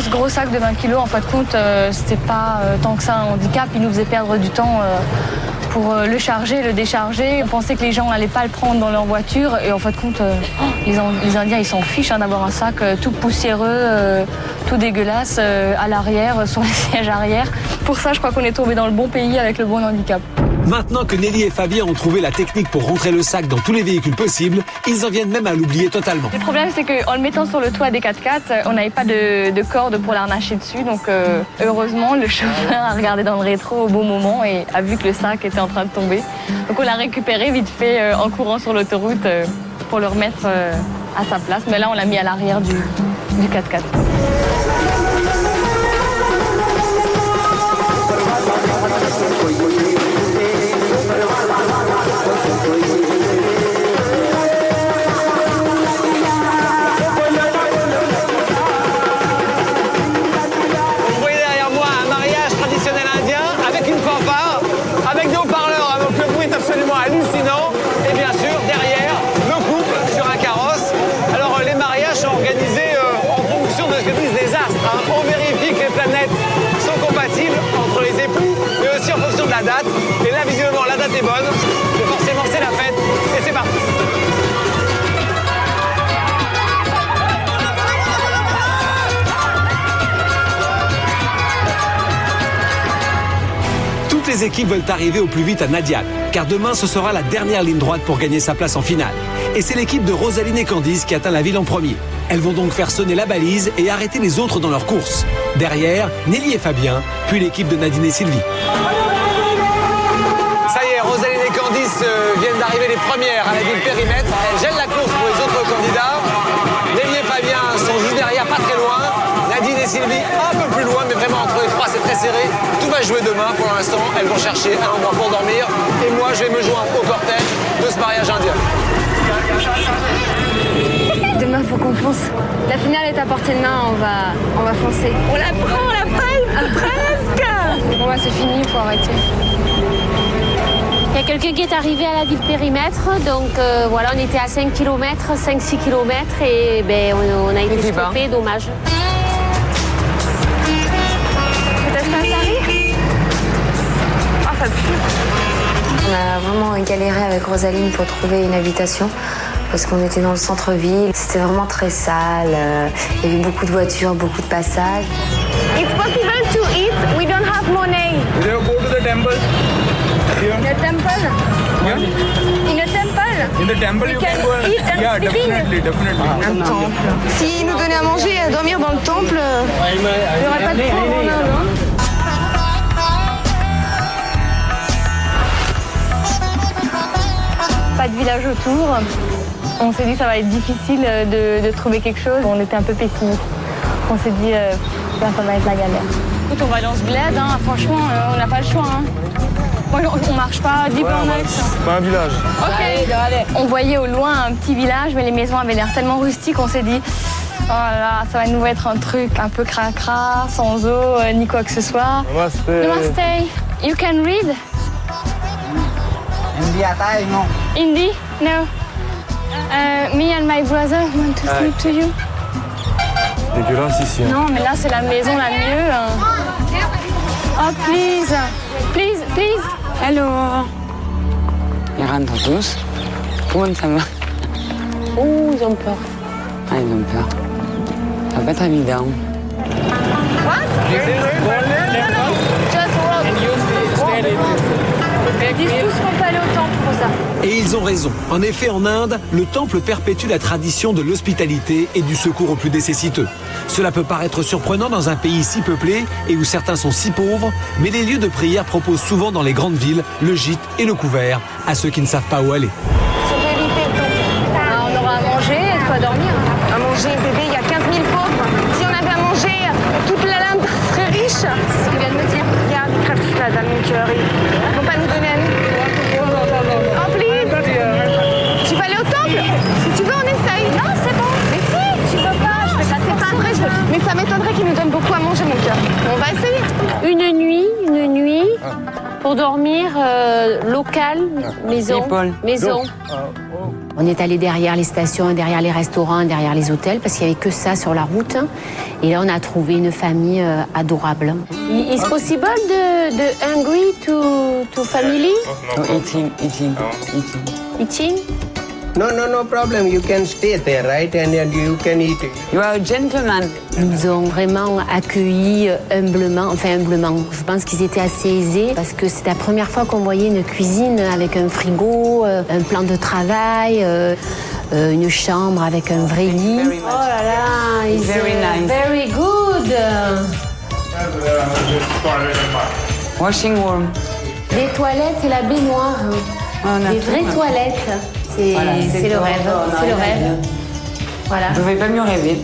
Ce gros sac de 20 kilos, en fin de compte, c'était pas tant que ça un handicap. Il nous faisait perdre du temps pour le charger, le décharger. On pensait que les gens n'allaient pas le prendre dans leur voiture. Et en fin de compte, les Indiens, ils s'en fichent d'avoir un sac tout poussiéreux, tout dégueulasse à l'arrière, sur les sièges arrière. Pour ça, je crois qu'on est tombé dans le bon pays avec le bon handicap. Maintenant que Nelly et Fabien ont trouvé la technique pour rentrer le sac dans tous les véhicules possibles, ils en viennent même à l'oublier totalement. Le problème, c'est qu'en le mettant sur le toit des 4x4, on n'avait pas de corde pour l'arnacher dessus. Donc, heureusement, le chauffeur a regardé dans le rétro au bon moment et a vu que le sac était en train de tomber. Donc, on l'a récupéré vite fait en courant sur l'autoroute pour le remettre à sa place. Mais là, on l'a mis à l'arrière du 4x4. Hallucinant. Et bien sûr, derrière, le couple sur un carrosse. Alors, les mariages sont organisés en fonction de ce que disent les astres. On vérifie que les planètes sont compatibles entre les époux, mais aussi en fonction de la date. Et là, visiblement, la date est bonne. Et forcément, c'est la fête. Et c'est parti. Toutes les équipes veulent arriver au plus vite à Nadiad, car demain ce sera la dernière ligne droite pour gagner sa place en finale. Et c'est l'équipe de Rosaline et Candice qui atteint la ville en premier. Elles vont donc faire sonner la balise et arrêter les autres dans leur course. Derrière, Nelly et Fabien, puis l'équipe de Nadine et Sylvie. Ça y est, Rosaline et Candice viennent d'arriver les premières à la ville périmètre. Elles gênent la course pour les autres candidats. Nelly et Fabien sont juste derrière, pas très loin. Nadine et Sylvie un peu plus loin, mais vraiment entre les trois, c'est très serré. Tout va jouer demain pour l'instant. Elles vont chercher un endroit pour dormir. Et moi, je vais me joindre au cortège de ce mariage indien. Demain, faut qu'on fonce. La finale est à portée de main, on va foncer. On la prend, la presque. Bon, bah, c'est fini, il faut arrêter. Il y a quelqu'un qui est arrivé à la ville périmètre, donc voilà, on était à 5 km, 5-6 km et ben, on a été stoppé, dommage. Peut-être un rire. Ah, ça pue. On a vraiment galéré avec Rosaline pour trouver une habitation parce qu'on était dans le centre-ville. C'était vraiment très sale. Il y avait beaucoup de voitures, beaucoup de passages. It's possible to eat. We don't have money. Will you go to the temple? In a temple? Yeah. In a temple? In the temple We you can can go. eat and Yeah, sleep in. definitely. Un temple. S'ils nous donnaient à manger et à dormir dans le temple, il n'y aurait pas de pauvres en Inde, hein. Pas de village autour. On s'est dit que ça va être difficile de trouver quelque chose. On était un peu pessimistes. On s'est dit ça va être la galère. Écoute, on va dans ce bled, hein. Franchement, on n'a pas le choix. Hein. Moi, on marche pas 10 bornes. C'est pas un village. Ok. Allez. On voyait au loin un petit village, mais les maisons avaient l'air tellement rustiques. On s'est dit, oh là là, ça va nous être un truc un peu cracra, sans eau, ni quoi que ce soit. Namaste. Namaste. You can read? Hindi आता है no? Hindi? No. Me and my brother want to speak to you. Dégueulasse ici. Non, mais là, c'est la maison la mieux. Oh, please. Please, please. Allô. Ils rentrent tous. Comment ça va? Oh, ils ont peur. Ah, ils ont peur. Ça va pas être évident. Ils disent tous qu'on peut aller au temple pour ça. Et ils ont raison. En effet, en Inde, le temple perpétue la tradition de l'hospitalité et du secours aux plus nécessiteux. Cela peut paraître surprenant dans un pays si peuplé et où certains sont si pauvres, mais les lieux de prière proposent souvent dans les grandes villes le gîte et le couvert à ceux qui ne savent pas où aller. On aura à manger et de quoi dormir. À manger, bébé, il y a 15 000 pauvres. Si on avait à manger, toute la lande serait riche. C'est ce qu'il vient de me dire. Regarde, ils crèvent la dame du curry. Ils vont pas nous donner à nous. Oh, please. Tu vas aller au temple? Si tu veux, on essaye. Non, c'est bon. Mais si, tu veux pas, je vais passer C'est pas vrai, mais ça m'étonnerait qu'ils nous donnent beaucoup à manger, mon cœur. On va essayer. Une nuit pour dormir local, maison. Maison. On est allé derrière les stations, derrière les restaurants, derrière les hôtels, parce qu'il n'y avait que ça sur la route. Et là, on a trouvé une famille adorable. Is possible de hungry to family? No, eating. Eating? No problem. You can stay there, right? And you can eat. You are a gentleman. Ils nous ont vraiment accueillis humblement. Je pense qu'ils étaient assez aisés parce que c'est la première fois qu'on voyait une cuisine avec un frigo, un plan de travail, une chambre avec un vrai lit. Oh là là, it's very nice. Very good. Washing room. Des toilettes et la baignoire. Des vraies toilettes. C'est le rêve. C'est le rêve. Voilà. Je ne pouvais pas mieux rêver.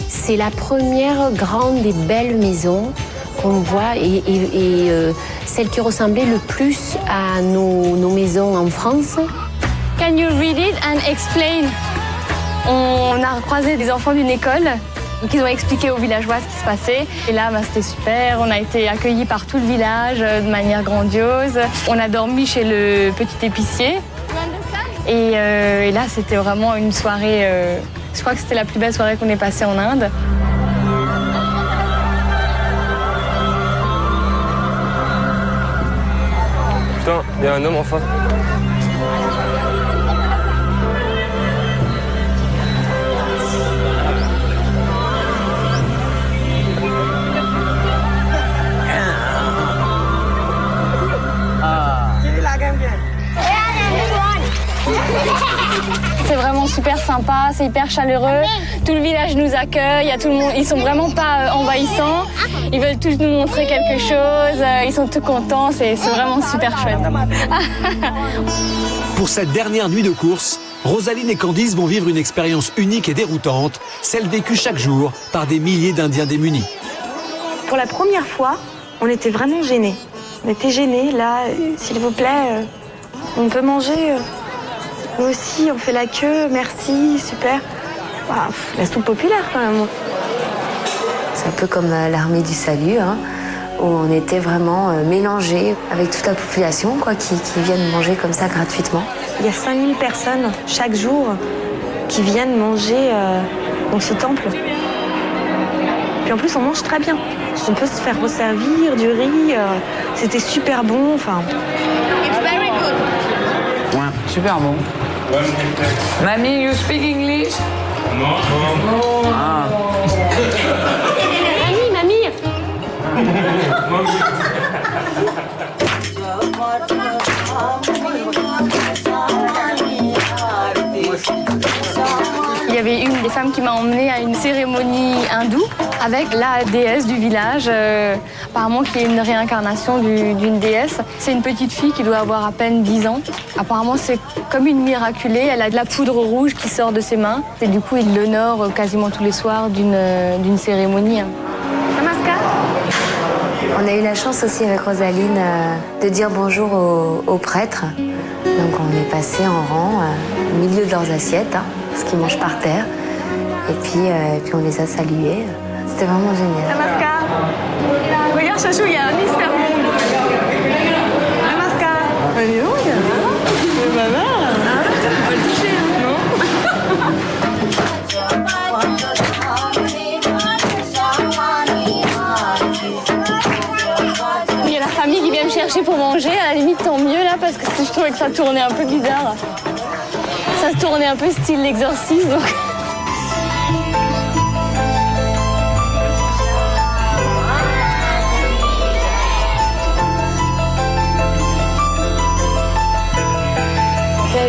C'est la première grande et belle maison qu'on voit et celle qui ressemblait le plus à nos maisons en France. Can you read it and explain? On a croisé des enfants d'une école. Donc ils ont expliqué aux villageois ce qui se passait. Et là, c'était super. On a été accueillis par tout le village de manière grandiose. On a dormi chez le petit épicier. Et là, c'était vraiment une soirée... je crois que c'était la plus belle soirée qu'on ait passée en Inde. Putain, il y a un homme en face. C'est vraiment super sympa, c'est hyper chaleureux. Tout le village nous accueille, il y a tout le monde. Ils sont vraiment pas envahissants. Ils veulent tous nous montrer quelque chose. Ils sont tout contents. C'est vraiment super chouette. Pour cette dernière nuit de course, Rosaline et Candice vont vivre une expérience unique et déroutante, celle vécue chaque jour par des milliers d'Indiens démunis. Pour la première fois, on était vraiment gênés. On était gênés, là, s'il vous plaît, on peut manger. Nous aussi, on fait la queue, merci, super. Bah, la soupe populaire quand même. C'est un peu comme l'armée du salut, hein, où on était vraiment mélangés avec toute la population quoi, qui viennent manger comme ça gratuitement. Il y a 5000 personnes chaque jour qui viennent manger dans ce temple. Puis en plus, on mange très bien. On peut se faire resservir du riz, c'était super bon, enfin... It's very good. Ouais, super bon. Mamie, you speak English? Non. Ah. Mamie. Il y avait une des femmes qui m'a emmenée à une cérémonie hindoue avec la déesse du village, apparemment qui est une réincarnation d'une déesse. C'est une petite fille qui doit avoir à peine 10 ans. Apparemment, c'est comme une miraculée. Elle a de la poudre rouge qui sort de ses mains. Et du coup, il l'honore quasiment tous les soirs d'une cérémonie. Namaskar. On a eu la chance aussi avec Rosaline de dire bonjour aux prêtres. Donc on est passé en rang au milieu de leurs assiettes, hein, parce qu'ils mangent par terre. Et puis on les a salués. C'était vraiment génial. Namaskar. Regarde, Chachou, il y a un Mister Monde. Namaskar. Allez, oh, il y a un maman. Tu peux pas le toucher, non? Il y a la famille qui vient me chercher chercher pour manger, à la limite tant mieux là parce que je trouvais que ça tournait un peu bizarre. Ça tournait un peu style l'exorcisme donc.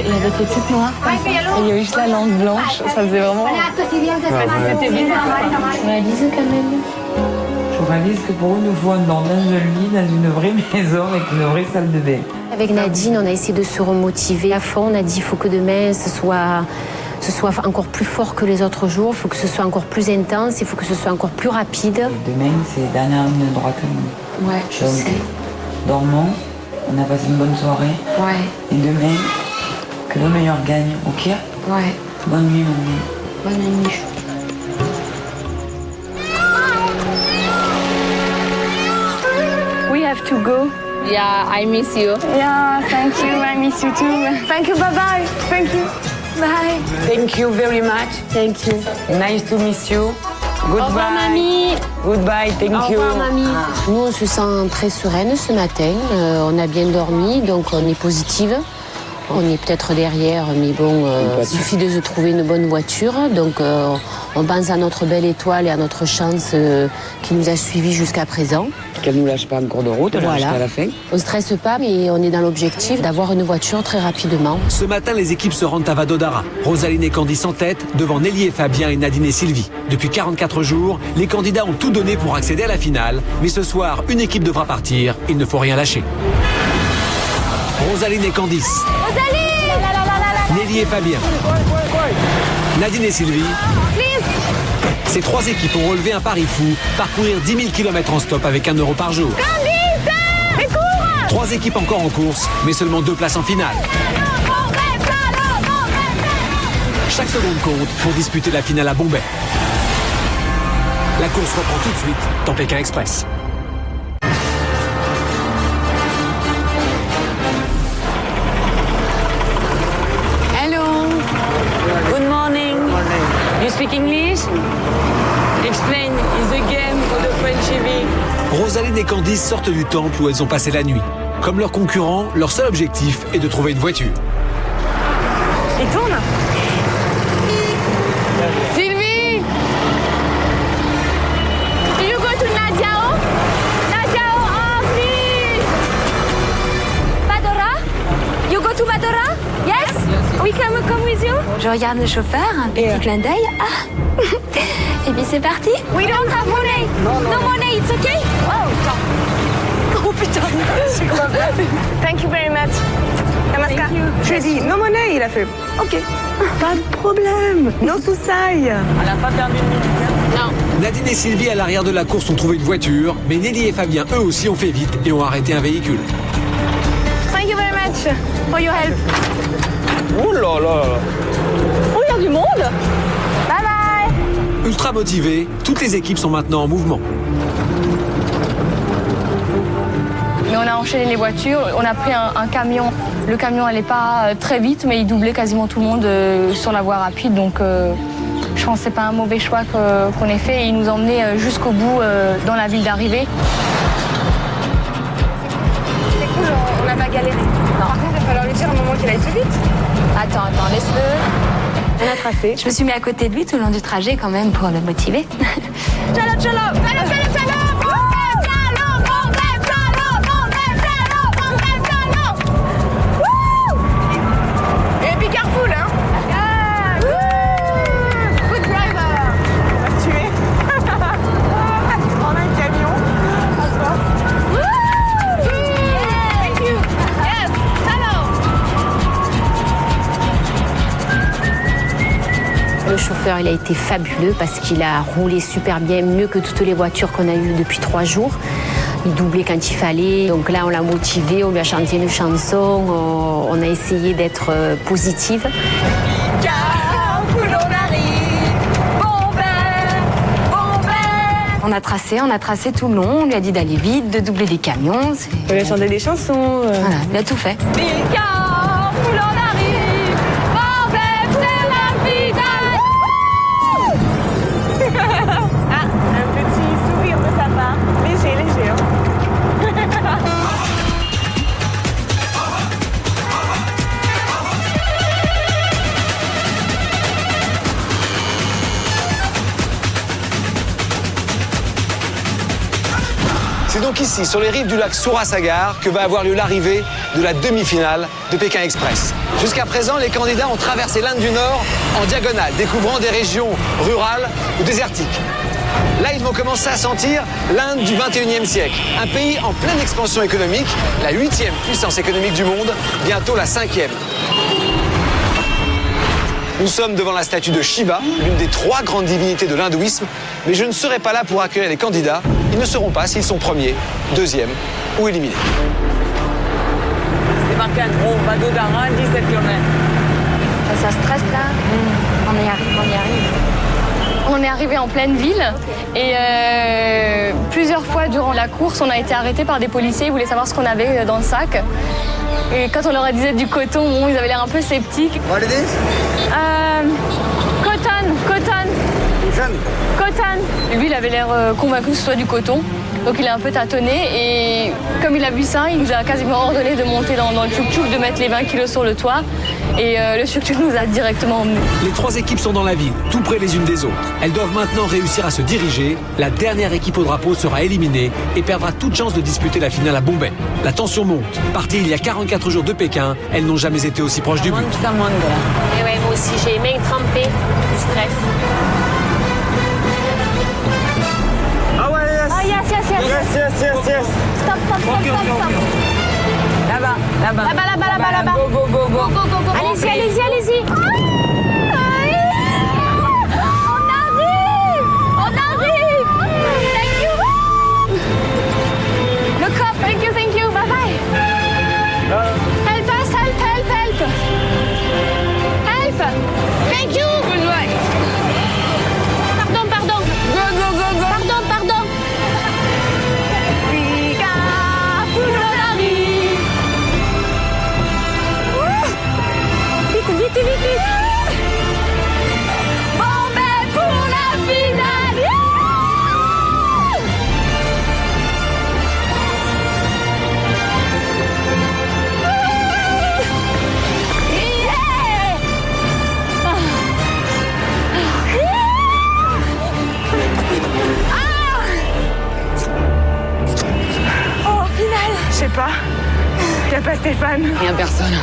Il avait fait toute noire comme ça. Et il y avait juste la langue blanche. Ça faisait vraiment... C'était bizarre. Je réalise quand même. Je réalise que pour une fois, on dort dans un lit, dans une vraie maison, avec une vraie salle de bain. Avec Nadine, on a essayé de se remotiver à fond. On a dit il faut que demain, ce soit encore plus fort que les autres jours. Il faut que ce soit encore plus intense. Il faut que ce soit encore plus rapide. Demain, c'est la dernière ligne droite. Ouais, je sais. Dormons. On a passé une bonne soirée. Ouais. Et demain, que le meilleur gagne, ok? Ouais. Bonne nuit, mon nuit. Bonne nuit. We have to go. Yeah, I miss you. Yeah, thank you. I miss you too. Thank you. Bye-bye. Thank you. Bye. Thank you very much. Thank you. Nice to miss you. Goodbye. Au revoir, mamie. Goodbye, thank you. Au revoir, mamie. Nous, on se sent très sereine ce matin. On a bien dormi, donc on est positive. On est peut-être derrière, mais bon, il suffit de se trouver une bonne voiture. Donc, on pense à notre belle étoile et à notre chance qui nous a suivis jusqu'à présent. Qu'elle nous lâche pas en cours de route, voilà. Jusqu'à la fin. On ne stresse pas, mais on est dans l'objectif d'avoir une voiture très rapidement. Ce matin, les équipes se rendent à Vadodara. Rosaline et Candice en tête, devant Nelly et Fabien et Nadine et Sylvie. Depuis 44 jours, les candidats ont tout donné pour accéder à la finale. Mais ce soir, une équipe devra partir. Il ne faut rien lâcher. Rosaline et Candice. Nelly et Fabien. Nadine et Sylvie. Ces trois équipes ont relevé un pari fou, parcourir 10 000 km en stop avec 1 € par jour. Trois équipes encore en course, mais seulement 2 places en finale. Chaque seconde compte pour disputer la finale à Bombay. La course reprend tout de suite dans Pékin Express. You speak English? Explain, is a game for the French TV. Rosaline et Candice sortent du temple où elles ont passé la nuit. Comme leurs concurrents, leur seul objectif est de trouver une voiture. Il tourne. Sylvie! Do you go to Nadiao? Nadiao, oh please! Vadora? You go to Vadora? Yes? We can come with you? Je regarde le chauffeur, un petit clin d'œil. Ah. Et puis c'est parti. We don't have money. No money, it's okay? Oh putain, c'est quoi? Thank you very much. Namaskar. Je lui ai dit, no money, il a fait, ok, pas de problème, no soucis. Elle n'a pas perdu une minute. Non. Nadine et Sylvie à l'arrière de la course ont trouvé une voiture, mais Nelly et Fabien eux aussi ont fait vite et ont arrêté un véhicule. Thank you very much for your help. Ouh là là. Oh, il y a du monde. Bye bye. Ultra motivées, toutes les équipes sont maintenant en mouvement. Mais on a enchaîné les voitures, on a pris un camion. Le camion n'allait pas très vite, mais il doublait quasiment tout le monde sur la voie rapide. Donc je pense que c'est pas un mauvais choix qu'on ait fait. Et il nous emmenait jusqu'au bout dans la ville d'arrivée. C'est cool, on n'a pas galéré. Par contre, il va falloir lui dire à un moment qu'il aille plus vite. Attends, laisse-le. On a tracé. Je me suis mis à côté de lui tout le long du trajet quand même pour le motiver. Ciao, ciao, et puis careful, hein. Good driver. On va se tuer. On a un camion. Thank you. Yes. Hello. Le chauffeur, il a été fabuleux parce qu'il a roulé super bien, mieux que toutes les voitures qu'on a eues depuis 3 jours. Il doublait quand il fallait. Donc là, on l'a motivé, on lui a chanté une chanson, on a essayé d'être positive. On a tracé tout le long. On lui a dit d'aller vite, de doubler des camions. On lui a chanté des chansons. Voilà, il a tout fait. Un petit sourire de sa part. Léger, léger. donc ici, sur les rives du lac Surasagar, que va avoir lieu l'arrivée de la demi-finale de Pékin Express. Jusqu'à présent, les candidats ont traversé l'Inde du Nord en diagonale, découvrant des régions rurales ou désertiques. Là, ils vont commencer à sentir l'Inde du 21e siècle, un pays en pleine expansion économique, la 8e puissance économique du monde, bientôt la 5e. Nous sommes devant la statue de Shiva, l'une des 3 grandes divinités de l'hindouisme, mais je ne serai pas là pour accueillir les candidats. Ils ne seront pas s'ils sont premiers, deuxièmes ou éliminés. C'était marqué un gros Vadodara, 17 km. Ça stresse là. On y arrive. On est arrivé en pleine ville et plusieurs fois durant la course, on a été arrêtés par des policiers. Ils voulaient savoir ce qu'on avait dans le sac. Et quand on leur disait du coton, bon, ils avaient l'air un peu sceptiques. What it is? Coton. Et lui, il avait l'air convaincu que ce soit du coton. Donc il a un peu tâtonné et comme il a vu ça, il nous a quasiment ordonné de monter dans le tuk-tuk, de mettre les 20 kilos sur le toit. Et le tuk-tuk nous a directement emmenés. Les 3 équipes sont dans la ville, tout près les unes des autres. Elles doivent maintenant réussir à se diriger. La dernière équipe au drapeau sera éliminée et perdra toute chance de disputer la finale à Bombay. La tension monte. Parties il y a 44 jours de Pékin, elles n'ont jamais été aussi proches du but. Et ouais, moi aussi, j'ai les mains trempées du stress. Ah ouais, yes. Oh yes. Stop. Là-bas. Go. Allez-y. On arrive. Thank you. Look up, thank you, bye bye. Help us, help. Thank you. Good luck. Pardon. Go. Pardon. Vite. Bombay pour la finale. Oh, finale. Je sais pas. Y a pas Stéphane. Rien, personne.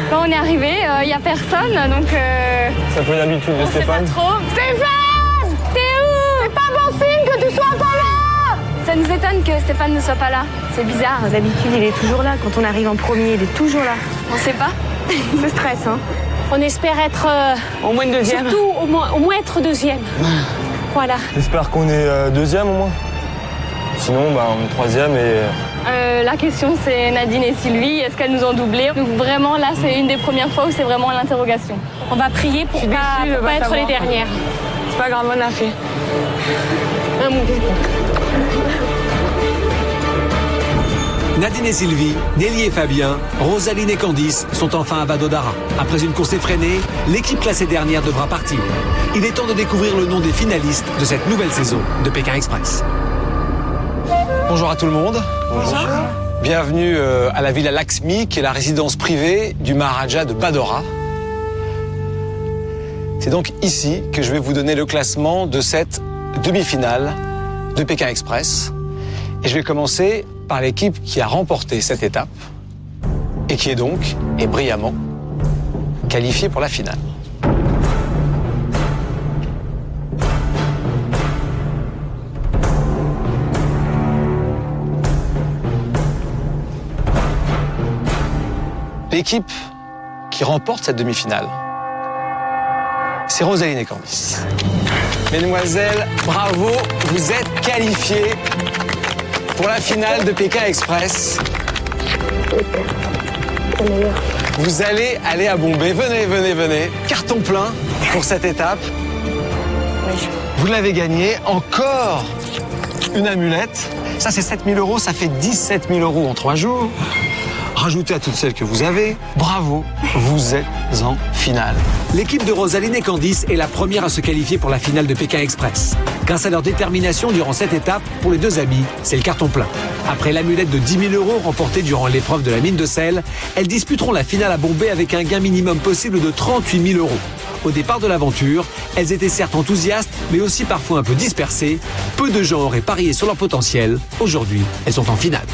Quand on est arrivé, il n'y a personne, donc... C'est un peu une habitude de on sait pas Stéphane. trop. Stéphane, t'es où? C'est pas bon signe que tu sois pas là. Ça nous étonne que Stéphane ne soit pas là. C'est bizarre, d'habitude il est toujours là. Quand on arrive en premier, il est toujours là. On sait pas. C'est stress, hein. On espère être... Au moins une deuxième. Surtout, au moins être deuxième. Voilà. J'espère qu'on est deuxième au moins. Sinon, on est troisième et... La question, c'est Nadine et Sylvie. Est-ce qu'elles nous ont doublé? Donc vraiment, là, c'est une des premières fois où c'est vraiment l'interrogation. On va prier pour pas être les dernières. C'est pas grave, on a fait. Nadine et Sylvie, Nelly et Fabien, Rosaline et Candice sont enfin à Vadodara. Après une course effrénée, l'équipe classée dernière devra partir. Il est temps de découvrir le nom des finalistes de cette nouvelle saison de Pékin Express. Bonjour à tout le monde. Bonjour. Bienvenue à la Villa Laxmi, qui est la résidence privée du Maharaja de Badoura. C'est donc ici que je vais vous donner le classement de cette demi-finale de Pékin Express. Et je vais commencer par l'équipe qui a remporté cette étape et qui est donc, et brillamment, qualifiée pour la finale. L'équipe qui remporte cette demi-finale, c'est Rosaline et Candice. Mesdemoiselles, bravo, vous êtes qualifiées pour la finale de Pékin Express. Vous allez aller à Bombay. Venez. Carton plein pour cette étape. Vous l'avez gagné. Encore une amulette. Ça, c'est 7 000 €. Ça fait 17 000 € en 3 jours. Rajoutez à toutes celles que vous avez. Bravo, vous êtes en finale. L'équipe de Rosaline et Candice est la première à se qualifier pour la finale de Pékin Express. Grâce à leur détermination durant cette étape, pour les deux amis, c'est le carton plein. Après l'amulette de 10 000 € remportée durant l'épreuve de la mine de sel, elles disputeront la finale à Bombay avec un gain minimum possible de 38 000 €. au départ de l'aventure, elles étaient certes enthousiastes, mais aussi parfois un peu dispersées. Peu de gens auraient parié sur leur potentiel. Aujourd'hui, elles sont en finale.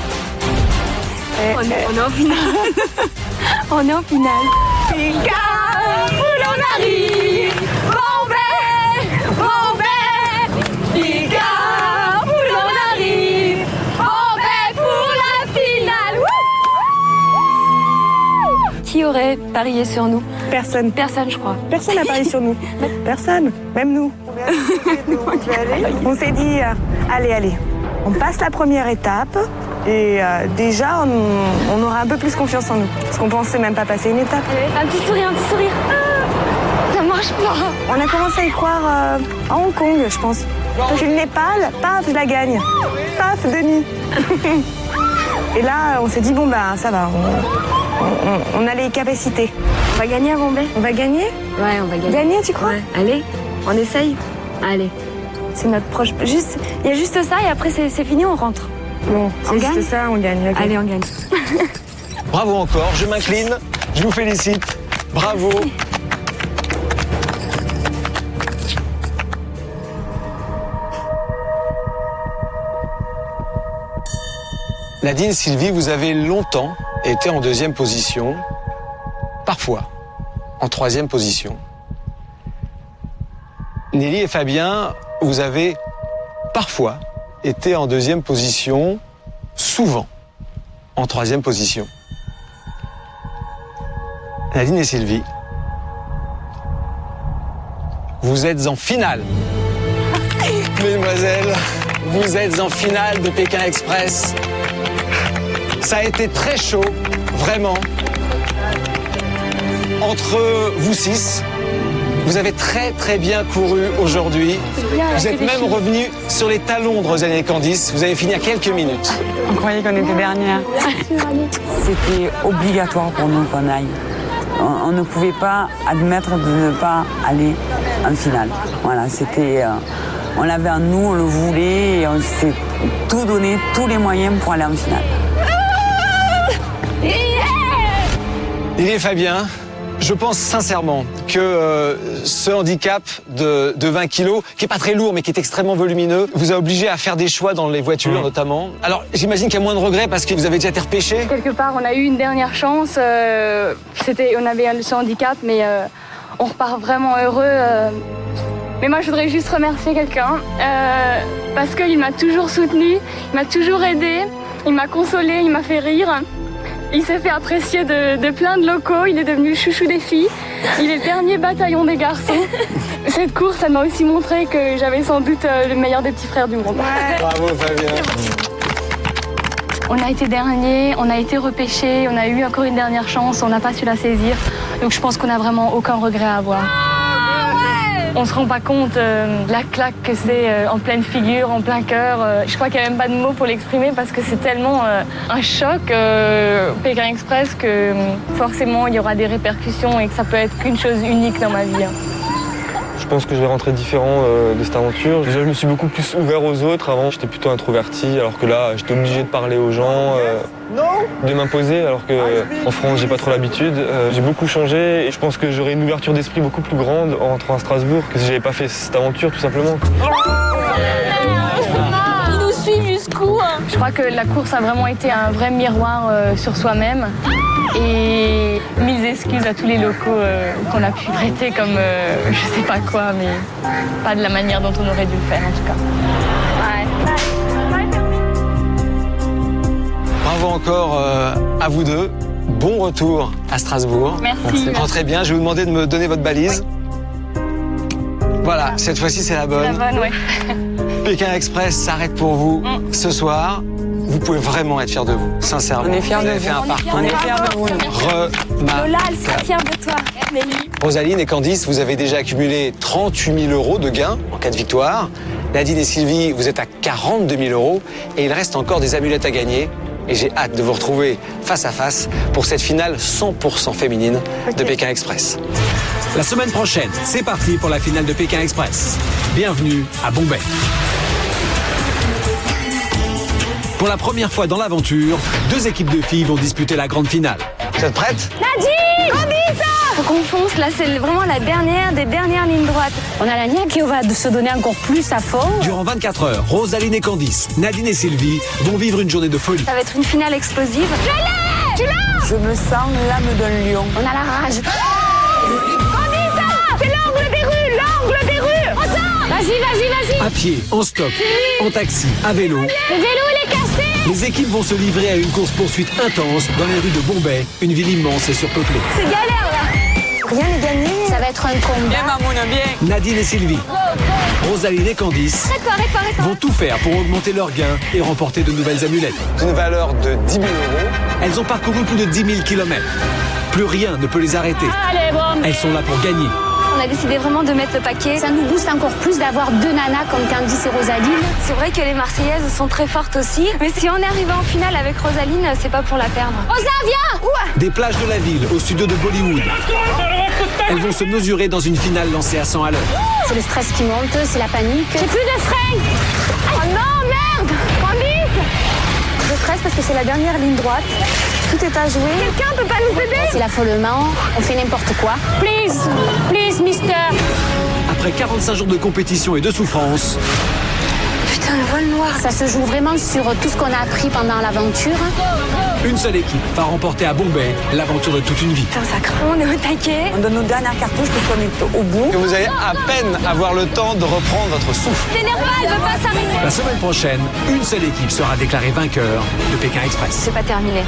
On est en finale. On est en finale. Pika, où l'on arrive, Bombay, Pika, où l'on arrive, Bombay pour la finale. Qui aurait parié sur nous? Personne. Personne, je crois. Personne n'a parié sur nous. Personne. Même nous. On s'est dit, allez, on passe la première étape et déjà on aura un peu plus confiance en nous. Parce qu'on pensait même pas passer une étape. Allez, un petit sourire. Ah, ça marche pas. On a commencé à y croire à Hong Kong, je pense. Puis le Népal, paf, je la gagne. Paf, Denis. Et là, on s'est dit, bon ben ça va, on a les capacités. On va gagner à Bombay. On va gagner? Ouais, on va gagner. Gagner, tu crois? Ouais. Allez, on essaye. Allez. C'est notre proche. Il y a juste ça et après c'est fini, on rentre. Bon, On gagne. juste ça, on gagne. Okay. Allez, on gagne. Bravo encore, je m'incline, je vous félicite. Bravo. Nadine, Sylvie, vous avez longtemps été en deuxième position, parfois en troisième position. Nelly et Fabien, vous avez parfois été en deuxième position, souvent en troisième position. Nadine et Sylvie, vous êtes en finale. Mesdemoiselles, vous êtes en finale de Pékin Express. Ça a été très chaud, vraiment. Entre vous six, vous avez très bien couru aujourd'hui. Vous êtes même revenus sur les talons de Rosaline et Candice. Vous avez fini à quelques minutes. On croyait qu'on était dernière. C'était obligatoire pour nous qu'on aille. On ne pouvait pas admettre de ne pas aller en finale. Voilà, c'était... on l'avait en nous, on le voulait, et on s'est tout donné, tous les moyens pour aller en finale. Nelly et Fabien, je pense sincèrement que ce handicap de 20 kilos, qui est pas très lourd mais qui est extrêmement volumineux, vous a obligé à faire des choix dans les voitures notamment. Alors j'imagine qu'il y a moins de regrets parce que vous avez déjà été repêché. Quelque part, on a eu une dernière chance. On avait ce handicap, mais on repart vraiment heureux. Mais moi, je voudrais juste remercier quelqu'un parce qu'il m'a toujours soutenu, il m'a toujours aidé, il m'a consolé, il m'a fait rire. Il s'est fait apprécier de plein de locaux, il est devenu le chouchou des filles. Il est le dernier bataillon des garçons. Cette course, ça m'a aussi montré que j'avais sans doute le meilleur des petits frères du monde. Bravo Fabien. On a été dernier, on a été repêché, on a eu encore une dernière chance, on n'a pas su la saisir. Donc je pense qu'on n'a vraiment aucun regret à avoir. On se rend pas compte de la claque que c'est en pleine figure, en plein cœur. Je crois qu'il n'y a même pas de mots pour l'exprimer parce que c'est tellement un choc, Pékin Express, que forcément il y aura des répercussions et que ça peut être qu'une chose unique dans ma vie. Je pense que je vais rentrer différent de cette aventure. Déjà, je me suis beaucoup plus ouvert aux autres. Avant, j'étais plutôt introverti, alors que là, j'étais obligé de parler aux gens, de m'imposer, alors qu'en France, j'ai pas trop l'habitude. J'ai beaucoup changé et je pense que j'aurais une ouverture d'esprit beaucoup plus grande en rentrant à Strasbourg que si j'avais pas fait cette aventure, tout simplement. Ils nous suivent jusqu'où? Je crois que la course a vraiment été un vrai miroir sur soi-même. Et mille excuses à tous les locaux qu'on a pu traiter comme je sais pas quoi, mais pas de la manière dont on aurait dû le faire en tout cas. Bravo encore à vous deux. Bon retour à Strasbourg. Merci. Rentrez bien, je vais vous demander de me donner votre balise. Voilà, cette fois-ci c'est la bonne. La bonne, ouais. Pékin Express s'arrête pour vous ce soir. Vous pouvez vraiment être fiers de vous, sincèrement. On est fiers vous de avez vous. fait un parcours. On est fiers de vous. Lola, elle sera fière de toi. Nelly. Rosaline et Candice, vous avez déjà accumulé 38 000 € de gains en cas de victoire. Nadine et Sylvie, vous êtes à 42 000 € et il reste encore des amulettes à gagner. Et j'ai hâte de vous retrouver face à face pour cette finale 100% féminine de Pékin Express. La semaine prochaine, c'est parti pour la finale de Pékin Express. Bienvenue à Bombay. Pour la première fois dans l'aventure, 2 équipes de filles vont disputer la grande finale. Vous êtes prêtes? Nadine! Candice! faut qu'on fonce. Là, c'est vraiment la dernière des dernières lignes droites. On a la Nia qui va se donner encore plus à fond. Durant 24 heures, Rosaline et Candice, Nadine et Sylvie vont vivre une journée de folie. Ça va être une finale explosive. Tu l'as? Je me sens l'âme d'un lion. On a la rage. Candice, c'est l'angle des rues, l'angle des rues. Attends. Vas-y. À pied, en stop, en taxi, à vélo, Le vélo, il est cassé. les équipes vont se livrer à une course-poursuite intense dans les rues de Bombay, une ville immense et surpeuplée. C'est galère là. Rien n'est gagné. Ça va être un combat. Nadine et Sylvie, Rosaline et Candice vont tout faire pour augmenter leurs gains et remporter de nouvelles amulettes. D'une valeur de 10 000 €. Elles ont parcouru plus de 10 000 km. Plus rien ne peut les arrêter. Allez, bon. Elles sont là pour gagner. On a décidé vraiment de mettre le paquet. Ça nous booste encore plus d'avoir deux nanas comme Candice et Rosaline. C'est vrai que les Marseillaises sont très fortes aussi. Mais si on est arrivé en finale avec Rosaline, c'est pas pour la perdre. Rosa, viens. Des plages de la ville au studio de Bollywood. Elles vont se mesurer dans une finale lancée à 100 à l'heure. C'est le stress qui monte, c'est la panique. J'ai plus de frein. Oh non, merde. Candice. Je stresse parce que c'est la dernière ligne droite. Tout est à jouer. Quelqu'un peut pas nous aider? C'est l'affolement, on fait n'importe quoi. Please, mister. Après 45 jours de compétition et de souffrance, Putain, le voile noir. Ça se joue vraiment sur tout ce qu'on a appris pendant l'aventure. une seule équipe va remporter à Bombay l'aventure de toute une vie. Putain, ça craint. On est au taquet. On donne nos dernières cartouches parce qu'on est au bout. Et vous allez à peine avoir le temps de reprendre votre souffle. T'énerve pas, elle veut pas s'arrêter. La semaine prochaine, une seule équipe sera déclarée vainqueur de Pékin Express. C'est pas terminé.